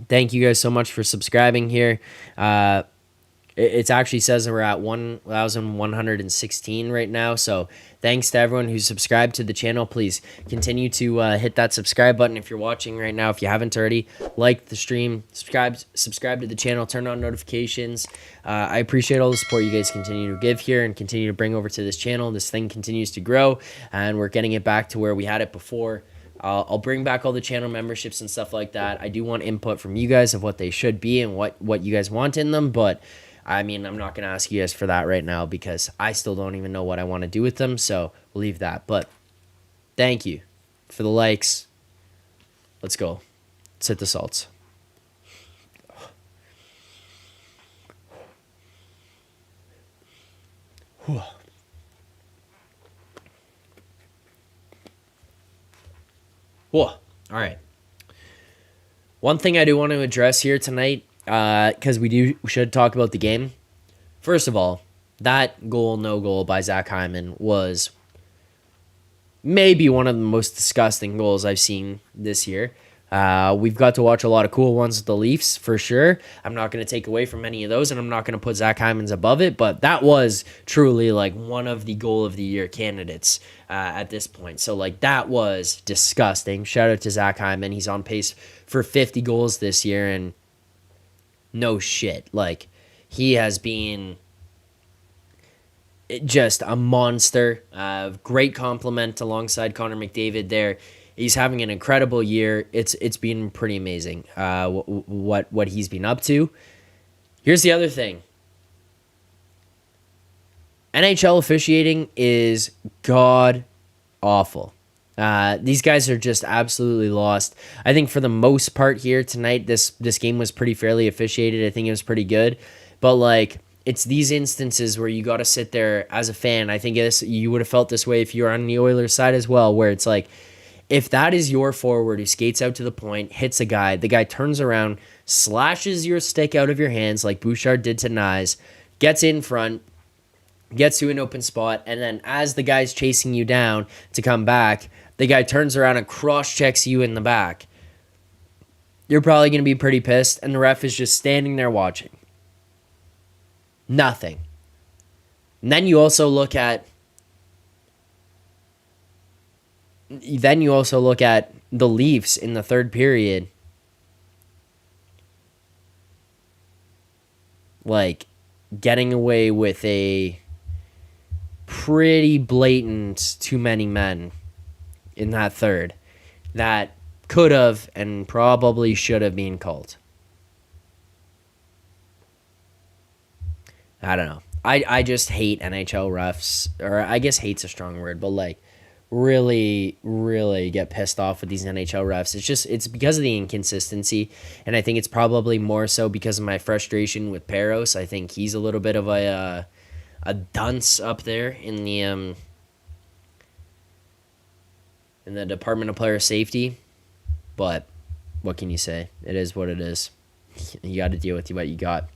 Thank you guys so much for subscribing here. It actually says that we're at 1,116 right now, so thanks to everyone who's subscribed to the channel. Please continue to hit that subscribe button if you're watching right now. If you haven't already, like the stream, subscribe to the channel, turn on notifications. I appreciate all the support you guys continue to give here and continue to bring over to this channel. This thing continues to grow, and we're getting it back to where we had it before. I'll bring back all the channel memberships and stuff like that. I do want input from you guys of what they should be and what you guys want in them, but I mean, I'm not going to ask you guys for that right now because I still don't even know what I want to do with them, so we'll leave that. But thank you for the likes. Let's go. Let's hit the salts. Whew. Whoa. All right. One thing I do want to address here tonight, because we should talk about the game. First of all, that no goal by Zack Hyman was maybe one of the most disgusting goals I've seen this year. We've got to watch a lot of cool ones with the Leafs, for sure. I'm not going to take away from any of those, and I'm not going to put Zack Hyman's above it, but that was truly like one of the goal of the year candidates at this point. So like that was disgusting. Shout out to Zack Hyman. He's on pace for 50 goals this year, and no shit. Like, he has been just a monster. Great compliment alongside Connor McDavid there. He's having an incredible year. It's been pretty amazing what he's been up to. Here's the other thing. NHL officiating is god awful. These guys are just absolutely lost. I think for the most part here tonight, this game was pretty fairly officiated. I think it was pretty good. But, like, it's these instances where you got to sit there as a fan. I think you would have felt this way if you were on the Oilers side as well, where it's like, if that is your forward who skates out to the point, hits a guy, the guy turns around, slashes your stick out of your hands like Bouchard did to Nyes, gets in front, gets to an open spot, and then as the guy's chasing you down to come back, the guy turns around and cross-checks you in the back, you're probably going to be pretty pissed, and the ref is just standing there watching. Nothing. And then you also look at the Leafs in the third period. Like, getting away with a pretty blatant too many men in that third that could have and probably should have been called. I don't know. I just hate NHL refs, or I guess hate's a strong word, but like really, really get pissed off with these NHL refs. It's because of the inconsistency, and I think it's probably more so because of my frustration with Peros. I think he's a little bit of a dunce up there in the Department of Player Safety, but what can you say? It is what it is. You got to deal with what you got.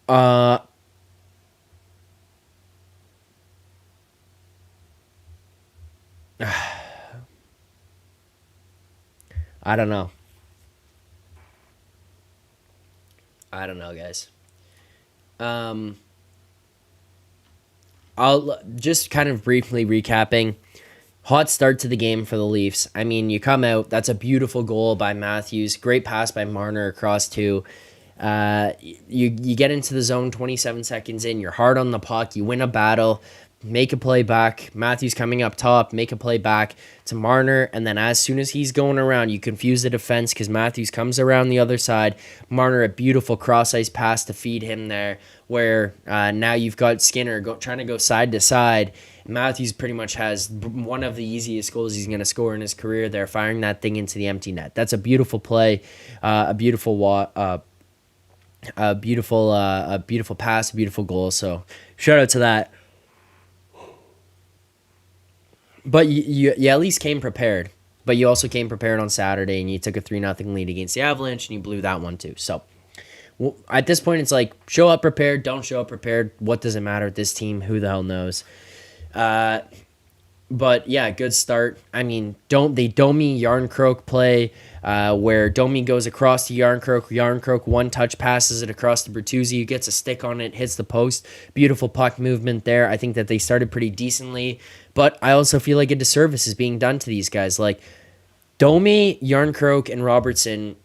I don't know. I don't know, guys. I'll just kind of briefly recapping. Hot start to the game for the Leafs. I mean, you come out, that's a beautiful goal by Matthews. Great pass by Marner across two. You get into the zone 27 seconds in. You're hard on the puck. You win a battle. Make a play back. Matthews coming up top. Make a play back to Marner. And then as soon as he's going around, you confuse the defense because Matthews comes around the other side. Marner, a beautiful cross-ice pass to feed him there, where now you've got Skinner trying to go side to side. Matthews pretty much has one of the easiest goals he's going to score in his career there, firing that thing into the empty net. That's a beautiful play, a beautiful pass, a beautiful goal. So shout out to that. But you at least came prepared. But you also came prepared on Saturday, and you took a 3-0 lead against the Avalanche, and you blew that one too. So at this point, it's like, show up prepared, don't show up prepared. What does it matter with this team? Who the hell knows? But yeah, good start. I mean, Domi Yarncroke play where Domi goes across to Yarncroke. Yarncroke one touch passes it across to Bertuzzi, who gets a stick on it, hits the post. Beautiful puck movement there. I think that they started pretty decently, but I also feel like a disservice is being done to these guys. Like Domi, Yarncroke, and Robertson,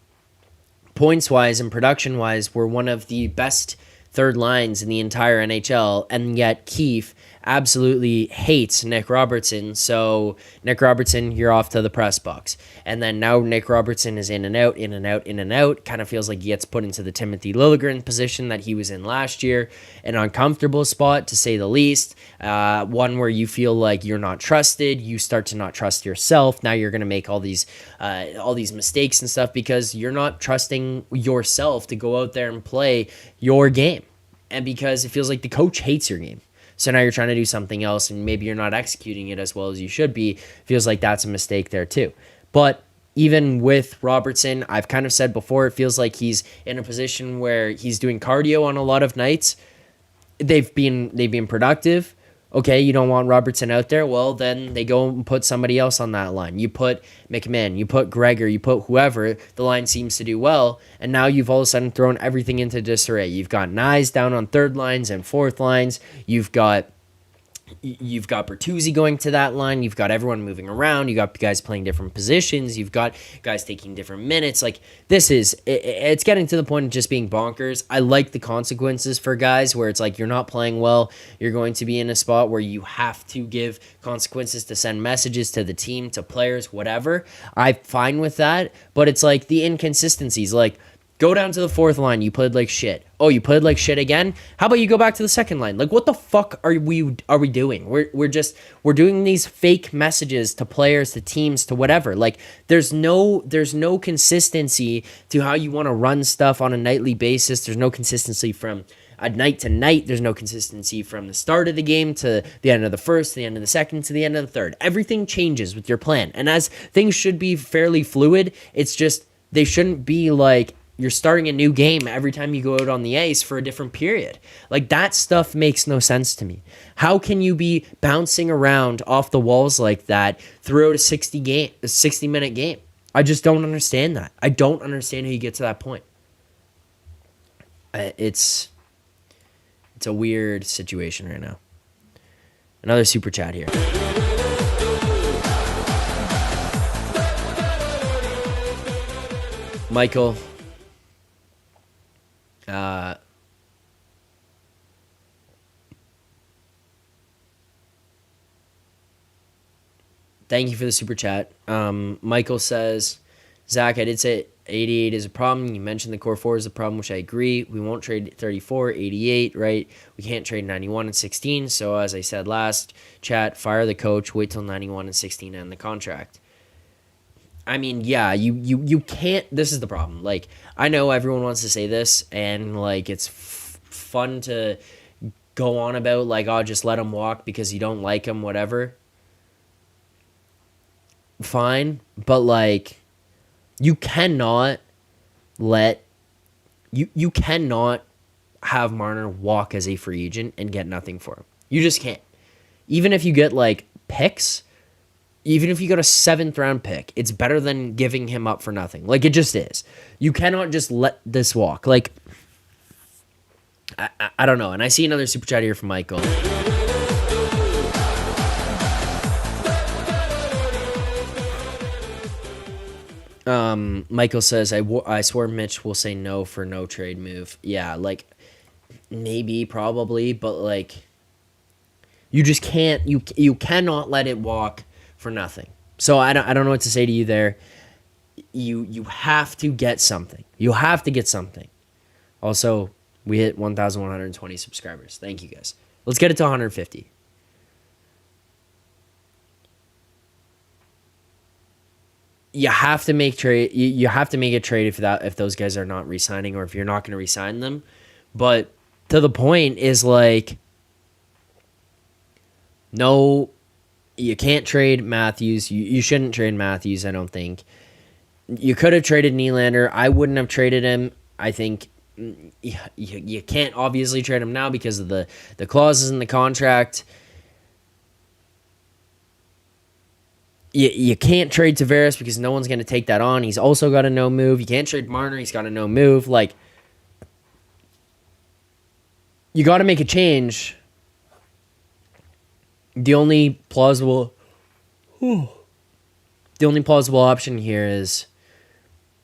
points-wise and production-wise, were one of the best third lines in the entire NHL, and yet Keefe absolutely hates Nick Robertson. So Nick Robertson, you're off to the press box. And then now Nick Robertson is in and out, in and out, in and out. Kind of feels like he gets put into the Timothy Liljegren position that he was in last year. An uncomfortable spot, to say the least. One where you feel like you're not trusted. You start to not trust yourself. Now you're going to make all these mistakes and stuff because you're not trusting yourself to go out there and play your game. And because it feels like the coach hates your game. So now you're trying to do something else, and maybe you're not executing it as well as you should be. Feels like that's a mistake there too. But even with Robertson, I've kind of said before, it feels like he's in a position where he's doing cardio on a lot of nights. They've been productive. Okay, you don't want Robertson out there. Well, then they go and put somebody else on that line. You put McMahon, you put Gregor, you put whoever. The line seems to do well, and now you've all of a sudden thrown everything into disarray. You've got Nyes down on third lines and fourth lines. You've got Bertuzzi going to that line. You've got everyone moving around. You got guys playing different positions. You've got guys taking different minutes. Like, it's getting to the point of just being bonkers. I like the consequences for guys where it's like you're not playing well. You're going to be in a spot where you have to give consequences to send messages to the team, to players, whatever. I'm fine with that. But it's like the inconsistencies. Like, go down to the fourth line. You played like shit. Oh, you played like shit again? How about you go back to the second line? Like, what the fuck are we doing? We're doing these fake messages to players, to teams, to whatever. Like, there's no consistency to how you want to run stuff on a nightly basis. There's no consistency from a night to night. There's no consistency from the start of the game to the end of the first, to the end of the second, to the end of the third. Everything changes with your plan. And as things should be fairly fluid, it's just they shouldn't be like you're starting a new game every time you go out on the ice for a different period. Like, that stuff makes no sense to me. How can you be bouncing around off the walls like that throughout a 60-minute game? I just don't understand that. I don't understand how you get to that point. It's a weird situation right now. Another super chat here. Michael, thank you for the super chat. Michael says, Zach, I did say 88 is a problem. You mentioned the core 4 is a problem, which I agree. We won't trade 34, 88, right? We can't trade 91 and 16. So as I said last chat, fire the coach, wait till 91 and 16 end the contract. I mean, yeah, you can't. This is the problem. Like, I know everyone wants to say this, and like it's fun to go on about like, oh, just let him walk because you don't like him, whatever. fine, but like you cannot let you cannot have Marner walk as a free agent and get nothing for him. You just can't. Even if you get like picks, even if you got a 7th round pick, it's better than giving him up for nothing. Like, it just is. You cannot just let this walk. Like, I don't know. And I see another super chat here from Michael. Michael says, I swear Mitch will say no for no trade move. Yeah, like, maybe, probably, but like, you just can't, you cannot let it walk for nothing. So I don't know what to say to you there. You have to get something. You have to get something. Also, we hit 1,120 subscribers. Thank you guys. Let's get it to 150. You have to make trade. You have to make a trade if those guys are not re-signing, or if you're not going to re-sign them. But to the point is like, no, you can't trade Matthews. You shouldn't trade Matthews, I don't think. You could have traded Nylander. I wouldn't have traded him. I think you can't obviously trade him now because of the clauses in the contract. You can't trade Tavares because no one's going to take that on. He's also got a no move. You can't trade Marner. He's got a no move. Like, you got to make a change. The only plausible option here is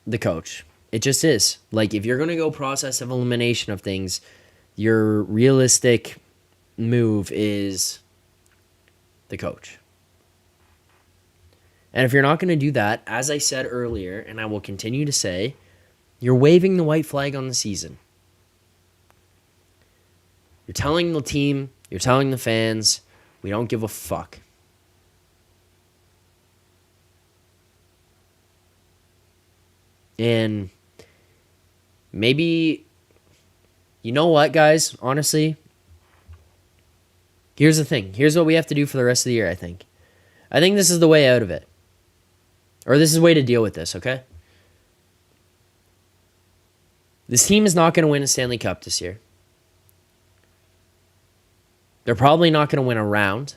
the coach. It just is. Like, if you're going to go process of elimination of things, your realistic move is the coach. And if you're not going to do that, as I said earlier, and I will continue to say, you're waving the white flag on the season. You're telling the team, you're telling the fans, we don't give a fuck. And maybe, you know what, guys? Honestly, here's the thing. Here's what we have to do for the rest of the year, I think. I think this is the way out of it. Or this is the way to deal with this, okay? This team is not going to win a Stanley Cup this year. They're probably not going to win a round.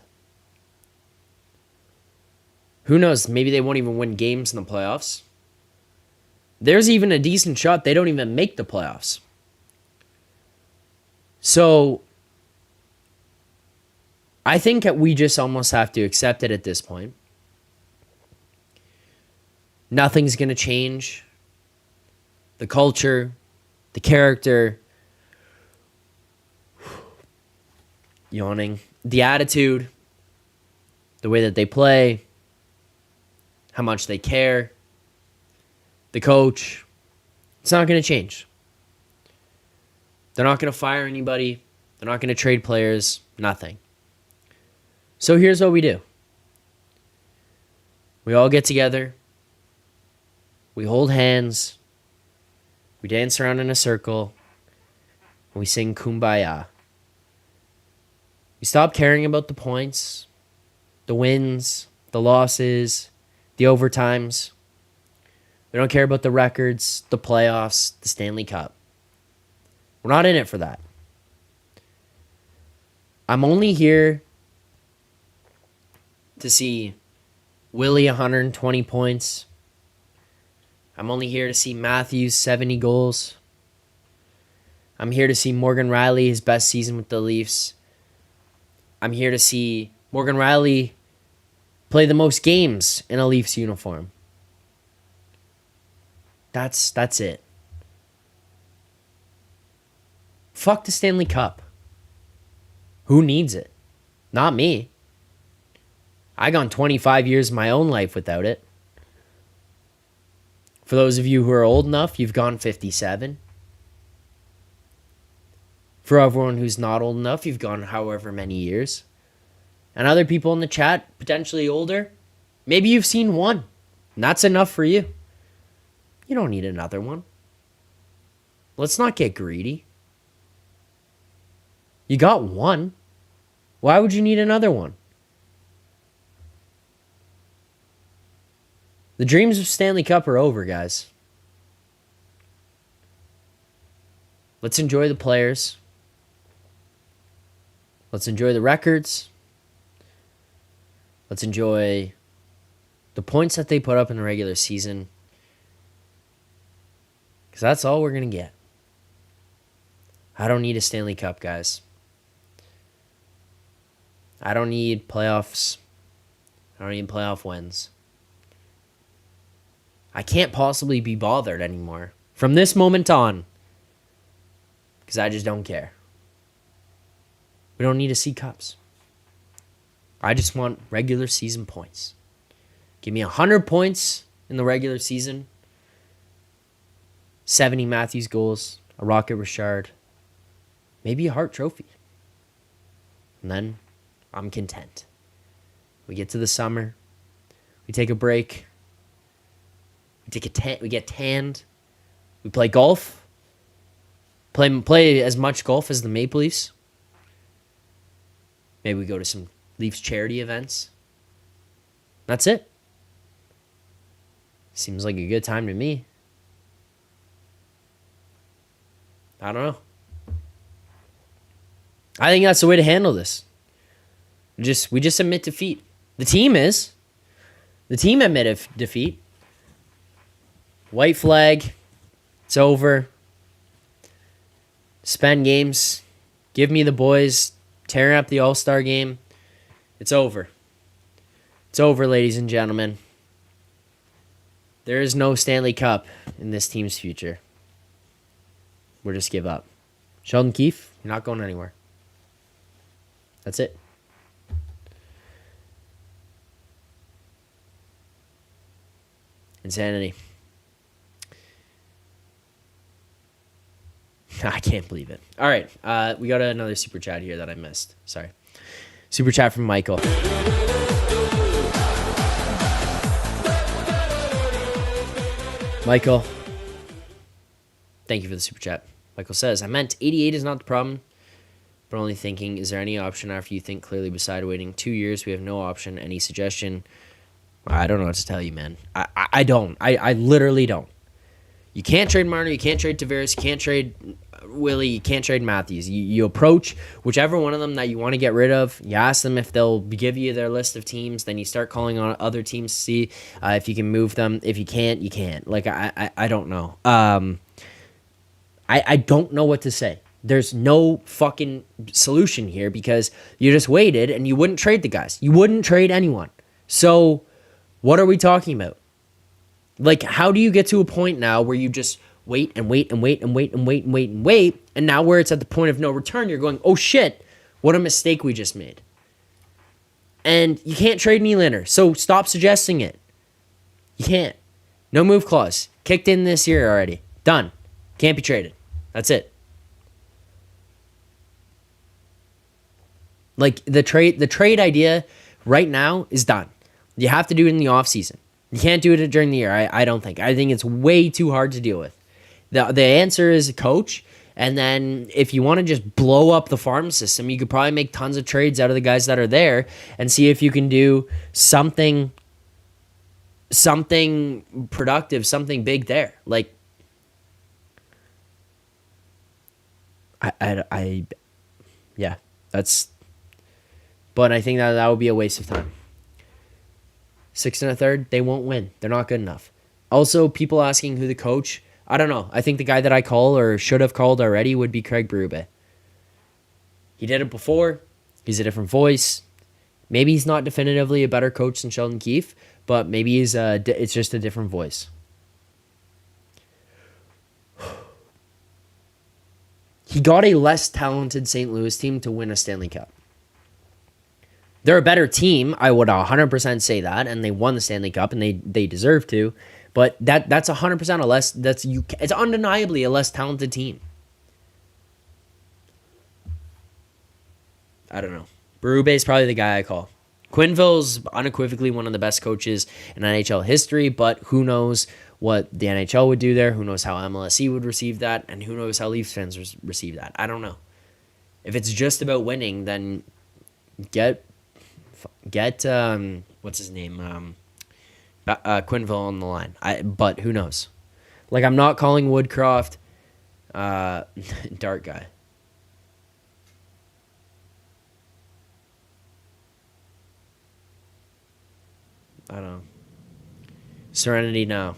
Who knows? Maybe they won't even win games in the playoffs. There's even a decent shot they don't even make the playoffs. So, I think we just almost have to accept it at this point. Nothing's going to change. The culture, the character, yawning, the attitude, the way that they play, how much they care, the coach. It's not going to change. They're not going to fire anybody. They're not going to trade players. Nothing. So here's what we do. We all get together. We hold hands. We dance around in a circle. And we sing Kumbaya. We stop caring about the points, the wins, the losses, the overtimes. We don't care about the records, the playoffs, the Stanley Cup. We're not in it for that. I'm only here to see Willie 120 points. I'm only here to see Matthews 70 goals. I'm here to see Morgan Rielly, his best season with the Leafs. I'm here to see Morgan Rielly play the most games in a Leafs uniform. That's it. Fuck the Stanley Cup. Who needs it? Not me. I gone 25 years of my own life without it. For those of you who are old enough, you've gone 57. For everyone who's not old enough, you've gone however many years. And other people in the chat, potentially older, maybe you've seen one. And that's enough for you. You don't need another one. Let's not get greedy. You got one. Why would you need another one? The dreams of Stanley Cup are over, guys. Let's enjoy the players. Let's enjoy the records. Let's enjoy the points that they put up in the regular season. Because that's all we're going to get. I don't need a Stanley Cup, guys. I don't need playoffs. I don't need playoff wins. I can't possibly be bothered anymore from this moment on. Because I just don't care. We don't need to see cups. I just want regular season points. Give me 100 points in the regular season. 70 Matthews goals. A Rocket Richard. Maybe a Hart Trophy. And then I'm content. We get to the summer. We take a break. We get tanned. We play golf. Play as much golf as the Maple Leafs. Maybe we go to some Leafs charity events. That's it. Seems like a good time to me. I don't know. I think that's the way to handle this. We just admit defeat. The team admitted defeat. White flag. It's over. Spend games. Give me the boys. Tearing up the All-Star game. It's over. It's over, ladies and gentlemen. There is no Stanley Cup in this team's future. We'll just give up. Sheldon Keefe, you're not going anywhere. That's it. Insanity. I can't believe it. All right. We got another super chat here that I missed. Sorry. Super chat from Michael. Michael, thank you for the super chat. Michael says, I meant 88 is not the problem, but only thinking, is there any option after you think clearly beside waiting 2 years? We have no option. Any suggestion? I don't know what to tell you, man. I don't. I literally don't. You can't trade Marner. You can't trade Tavares. You can't trade Willie. You can't trade Matthews. You approach whichever one of them that you want to get rid of. You ask them if they'll give you their list of teams. Then you start calling on other teams to see if you can move them. If you can't, you can't. Like, I don't know. I don't know what to say. There's no fucking solution here because you just waited and you wouldn't trade the guys. You wouldn't trade anyone. So what are we talking about? Like, how do you get to a point now where you just wait and wait and wait and wait and wait and wait and wait, and now where it's at the point of no return, you're going, oh shit, what a mistake we just made. And you can't trade Nylander, so stop suggesting it. You can't. No move clause. Kicked in this year already. Done. Can't be traded. That's it. Like, the trade idea right now is done. You have to do it in the offseason. You can't do it during the year, I don't think. I think it's way too hard to deal with. The answer is a coach, and then if you want to just blow up the farm system, you could probably make tons of trades out of the guys that are there and see if you can do something productive, something big there. Like, yeah, that's, but I think that would be a waste of time. 6 1/3, they won't win. They're not good enough. Also, people asking who the coach, I don't know. I think the guy that I call or should have called already would be Craig Berube. He did it before. He's a different voice. Maybe he's not definitively a better coach than Sheldon Keefe, but maybe it's just a different voice. He got a less talented St. Louis team to win a Stanley Cup. They're a better team, I would 100% say that, and they won the Stanley Cup, and they deserve to. But that's 100% a less. It's undeniably a less talented team. I don't know. Berube is probably the guy I call. Quenneville's unequivocally one of the best coaches in NHL history, but who knows what the NHL would do there? Who knows how MLSE would receive that? And who knows how Leafs fans receive that? I don't know. If it's just about winning, then get what's his name? Quinville on the line. But who knows? Like, I'm not calling Woodcroft Dart guy. I don't know. Serenity now.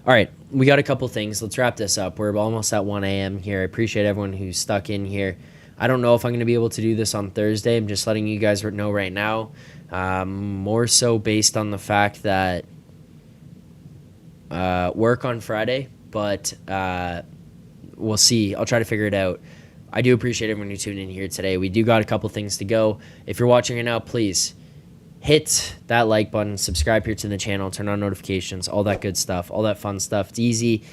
All right, we got a couple things. Let's wrap this up. We're almost at 1 a.m. here. I appreciate everyone who's stuck in here. I don't know if I'm going to be able to do this on Thursday. I'm just letting you guys know right now. More so based on the fact that work on Friday, but we'll see. I'll try to figure it out. I do appreciate everyone who tuned in here today. We do got a couple things to go. If you're watching right now, please hit that like button, subscribe here to the channel, turn on notifications, all that good stuff, all that fun stuff. It's easy.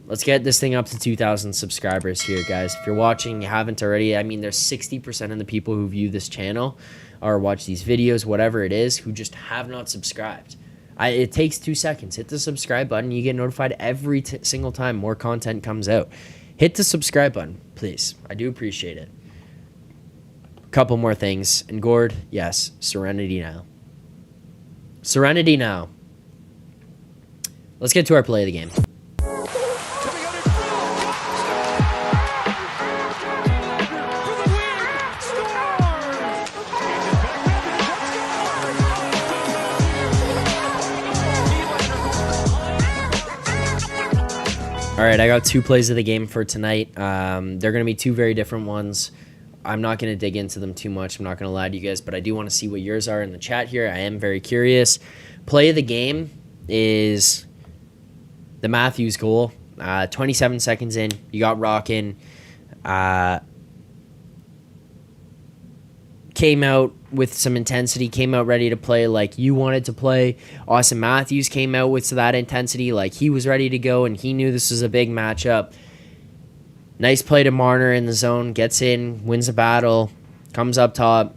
Let's get this thing up to 2,000 subscribers here, guys. If you're watching, you haven't already, I mean, there's 60% of the people who view this channel or watch these videos, whatever it is, who just have not subscribed. It takes 2 seconds. Hit the subscribe button. You get notified every single time more content comes out. Hit the subscribe button, please. I do appreciate it. Couple more things. And Gord, yes, serenity now. Serenity now. Let's get to our play of the game. All right, I got 2 plays of the game for tonight. They're going to be 2 very different ones. I'm not going to dig into them too much. I'm not going to lie to you guys, but I do want to see what yours are in the chat here. I am very curious. Play of the game is the Matthews goal. 27 seconds in, you got rocking. Came out with some intensity, came out ready to play like you wanted to play. Austin Matthews came out with that intensity like he was ready to go, and he knew this was a big matchup. Nice play to Marner in the zone, gets in, wins the battle, comes up top,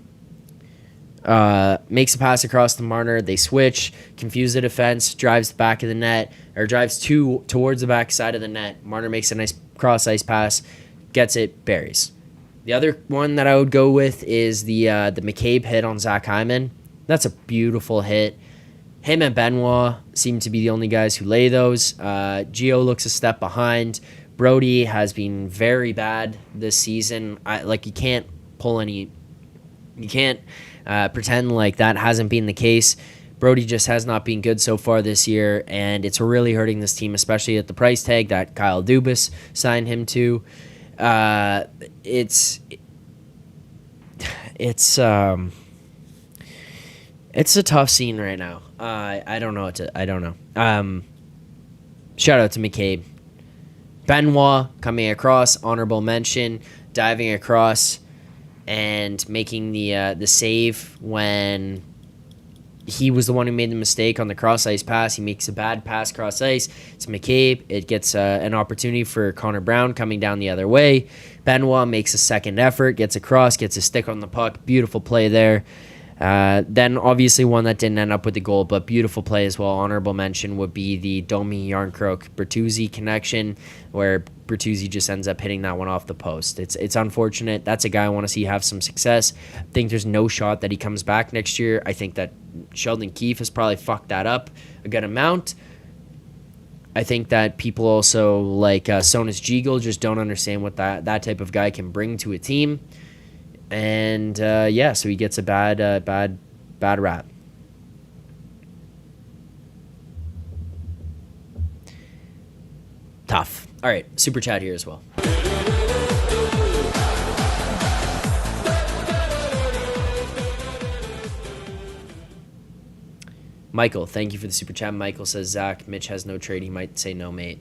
makes a pass across to Marner. They switch, confuse the defense, drives the back of the net, or drives towards the back side of the net. Marner makes a nice cross-ice pass, gets it, buries. The other one that I would go with is the McCabe hit on Zack Hyman. That's a beautiful hit. Him and Benoit seem to be the only guys who lay those. Gio looks a step behind. Brody has been very bad this season. You can't pretend like that hasn't been the case. Brody just has not been good so far this year, and it's really hurting this team, especially at the price tag that Kyle Dubas signed him to. It's a tough scene right now. I don't know. Shout out to McCabe. Benoit coming across, honorable mention, diving across and making the save when he was the one who made the mistake on the cross-ice pass. He makes a bad pass cross-ice. It's McCabe. It gets an opportunity for Connor Brown coming down the other way. Benoit makes a second effort, gets across, gets a stick on the puck. Beautiful play there. Then obviously one that didn't end up with the goal, but beautiful play as well. Honorable mention would be the Domi Yarncroke Bertuzzi connection, where Bertuzzi just ends up hitting that one off the post. It's unfortunate. That's a guy I want to see have some success. I think there's no shot that he comes back next year. I think that Sheldon Keefe has probably fucked that up a good amount. I think that people also like Sonus Gigel just don't understand what that type of guy can bring to a team. And so he gets a bad rap. Tough. All right, super chat here as well. Michael, thank you for the super chat. Michael says, Zach, Mitch has no trade. He might say no, mate.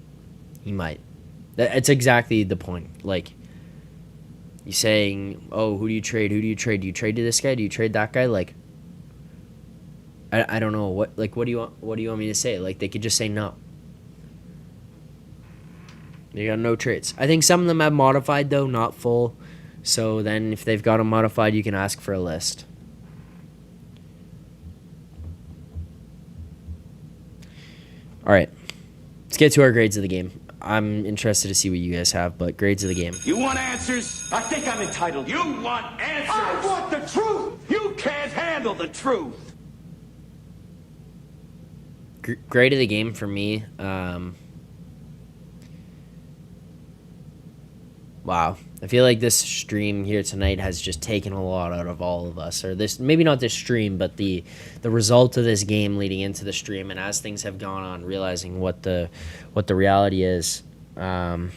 He might. It's exactly the point. Like, you saying, oh, who do you trade? Who do you trade? Do you trade to this guy? Do you trade that guy? Like, I don't know. What do you want me to say? Like, they could just say no. They got no trades. I think some of them have modified, though, not full. So then if they've got them modified, you can ask for a list. All right. Let's get to our grades of the game. I'm interested to see what you guys have, but grades of the game.
You want answers? I think I'm entitled. You want answers? I want the truth. You can't handle the truth.
Grade of the game for me. Wow. I feel like this stream here tonight has just taken a lot out of all of us. Or this, maybe not this stream, but the result of this game leading into the stream, and as things have gone on, realizing what the reality is. I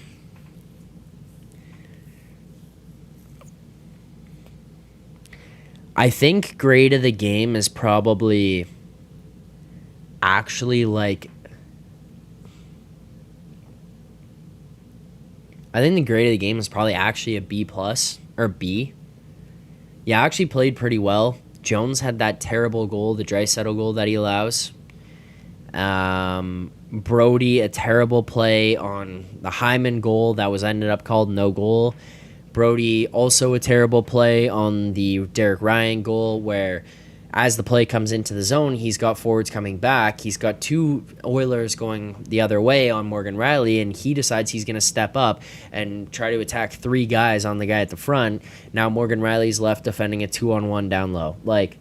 think grade of the game is probably actually like, I think the grade of the game is probably actually a B plus or B. Yeah, actually played pretty well. Jones had that terrible goal, the Draisaitl goal that he allows. Brody, a terrible play on the Hyman goal that was ended up called no goal. Brody, also a terrible play on the Derek Ryan goal where as the play comes into the zone, he's got forwards coming back. He's got two Oilers going the other way on Morgan Rielly, and he decides he's going to step up and try to attack three guys on the guy at the front. Now Morgan Rielly's left defending a 2-on-1 down low. Like,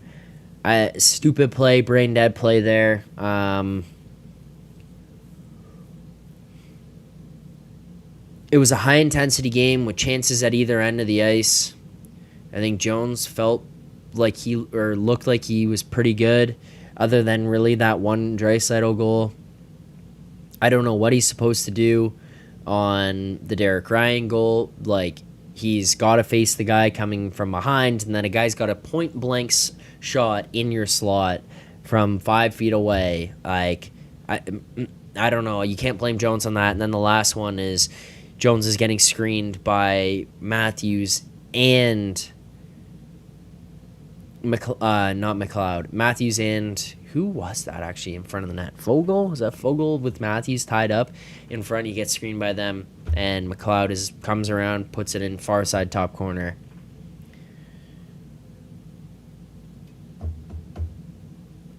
stupid play, brain dead play there. It was a high-intensity game with chances at either end of the ice. I think Jones felt like looked like he was pretty good, other than really that one Draisaitl goal. I don't know what he's supposed to do on the Derek Ryan goal. Like, he's got to face the guy coming from behind, and then a guy's got a point-blank shot in your slot from 5 feet away. Like, I don't know. You can't blame Jones on that. And then the last one is Jones is getting screened by Matthews and not McLeod. Matthews and who was that actually in front of the net? Fogle? Was that Fogle with Matthews tied up in front? He gets screened by them, and McLeod comes around, puts it in far side top corner.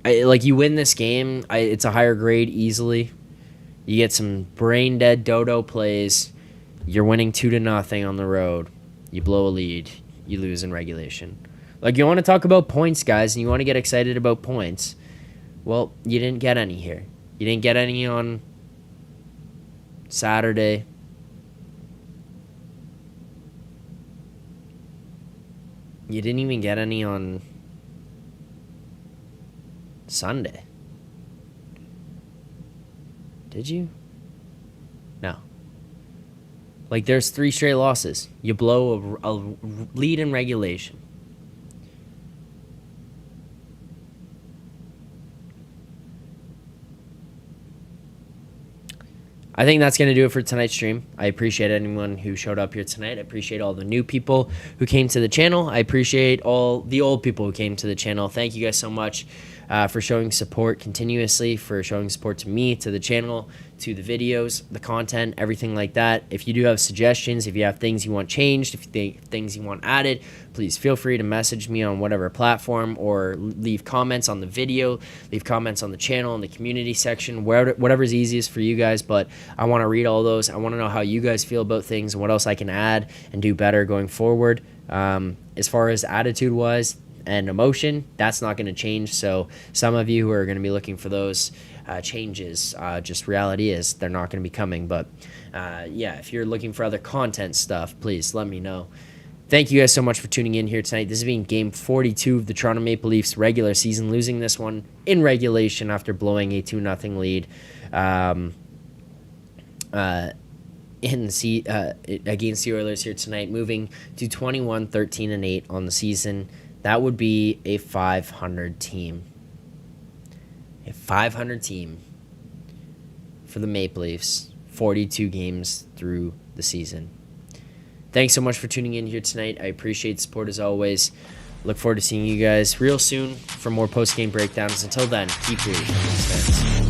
You win this game. It's a higher grade easily. You get some brain dead dodo plays. You're winning 2-0 on the road. You blow a lead. You lose in regulation. Like, you want to talk about points, guys, and you want to get excited about points. Well, you didn't get any here. You didn't get any on Saturday. You didn't even get any on Sunday. Did you? No. Like, there's 3 straight losses. You blow a lead in regulation. I think that's going to do it for tonight's stream. I appreciate anyone who showed up here tonight. I appreciate all the new people who came to the channel. I appreciate all the old people who came to the channel. Thank you guys so much for showing support continuously, for showing support to me, to the channel, to the videos, the content, everything like that. If you do have suggestions, if you have things you want changed, if you things you want added, please feel free to message me on whatever platform or leave comments on the video, leave comments on the channel, in the community section, whatever's easiest for you guys. But I want to read all those. I want to know how you guys feel about things and what else I can add and do better going forward. As far as attitude-wise and emotion, that's not going to change. So some of you who are going to be looking for those changes, just reality is they're not going to be coming. But yeah, if you're looking for other content stuff, please let me know. Thank you guys so much for tuning in here tonight. This is being game 42 of the Toronto Maple Leafs regular season, losing this one in regulation after blowing a 2-0 lead against the Oilers here tonight, moving to 21-13-8 on the season. That would be a 500 team. A 500 team for the Maple Leafs, 42 games through the season. Thanks so much for tuning in here tonight. I appreciate the support as always. Look forward to seeing you guys real soon for more post-game breakdowns. Until then, keep rooting for the Leafs fans.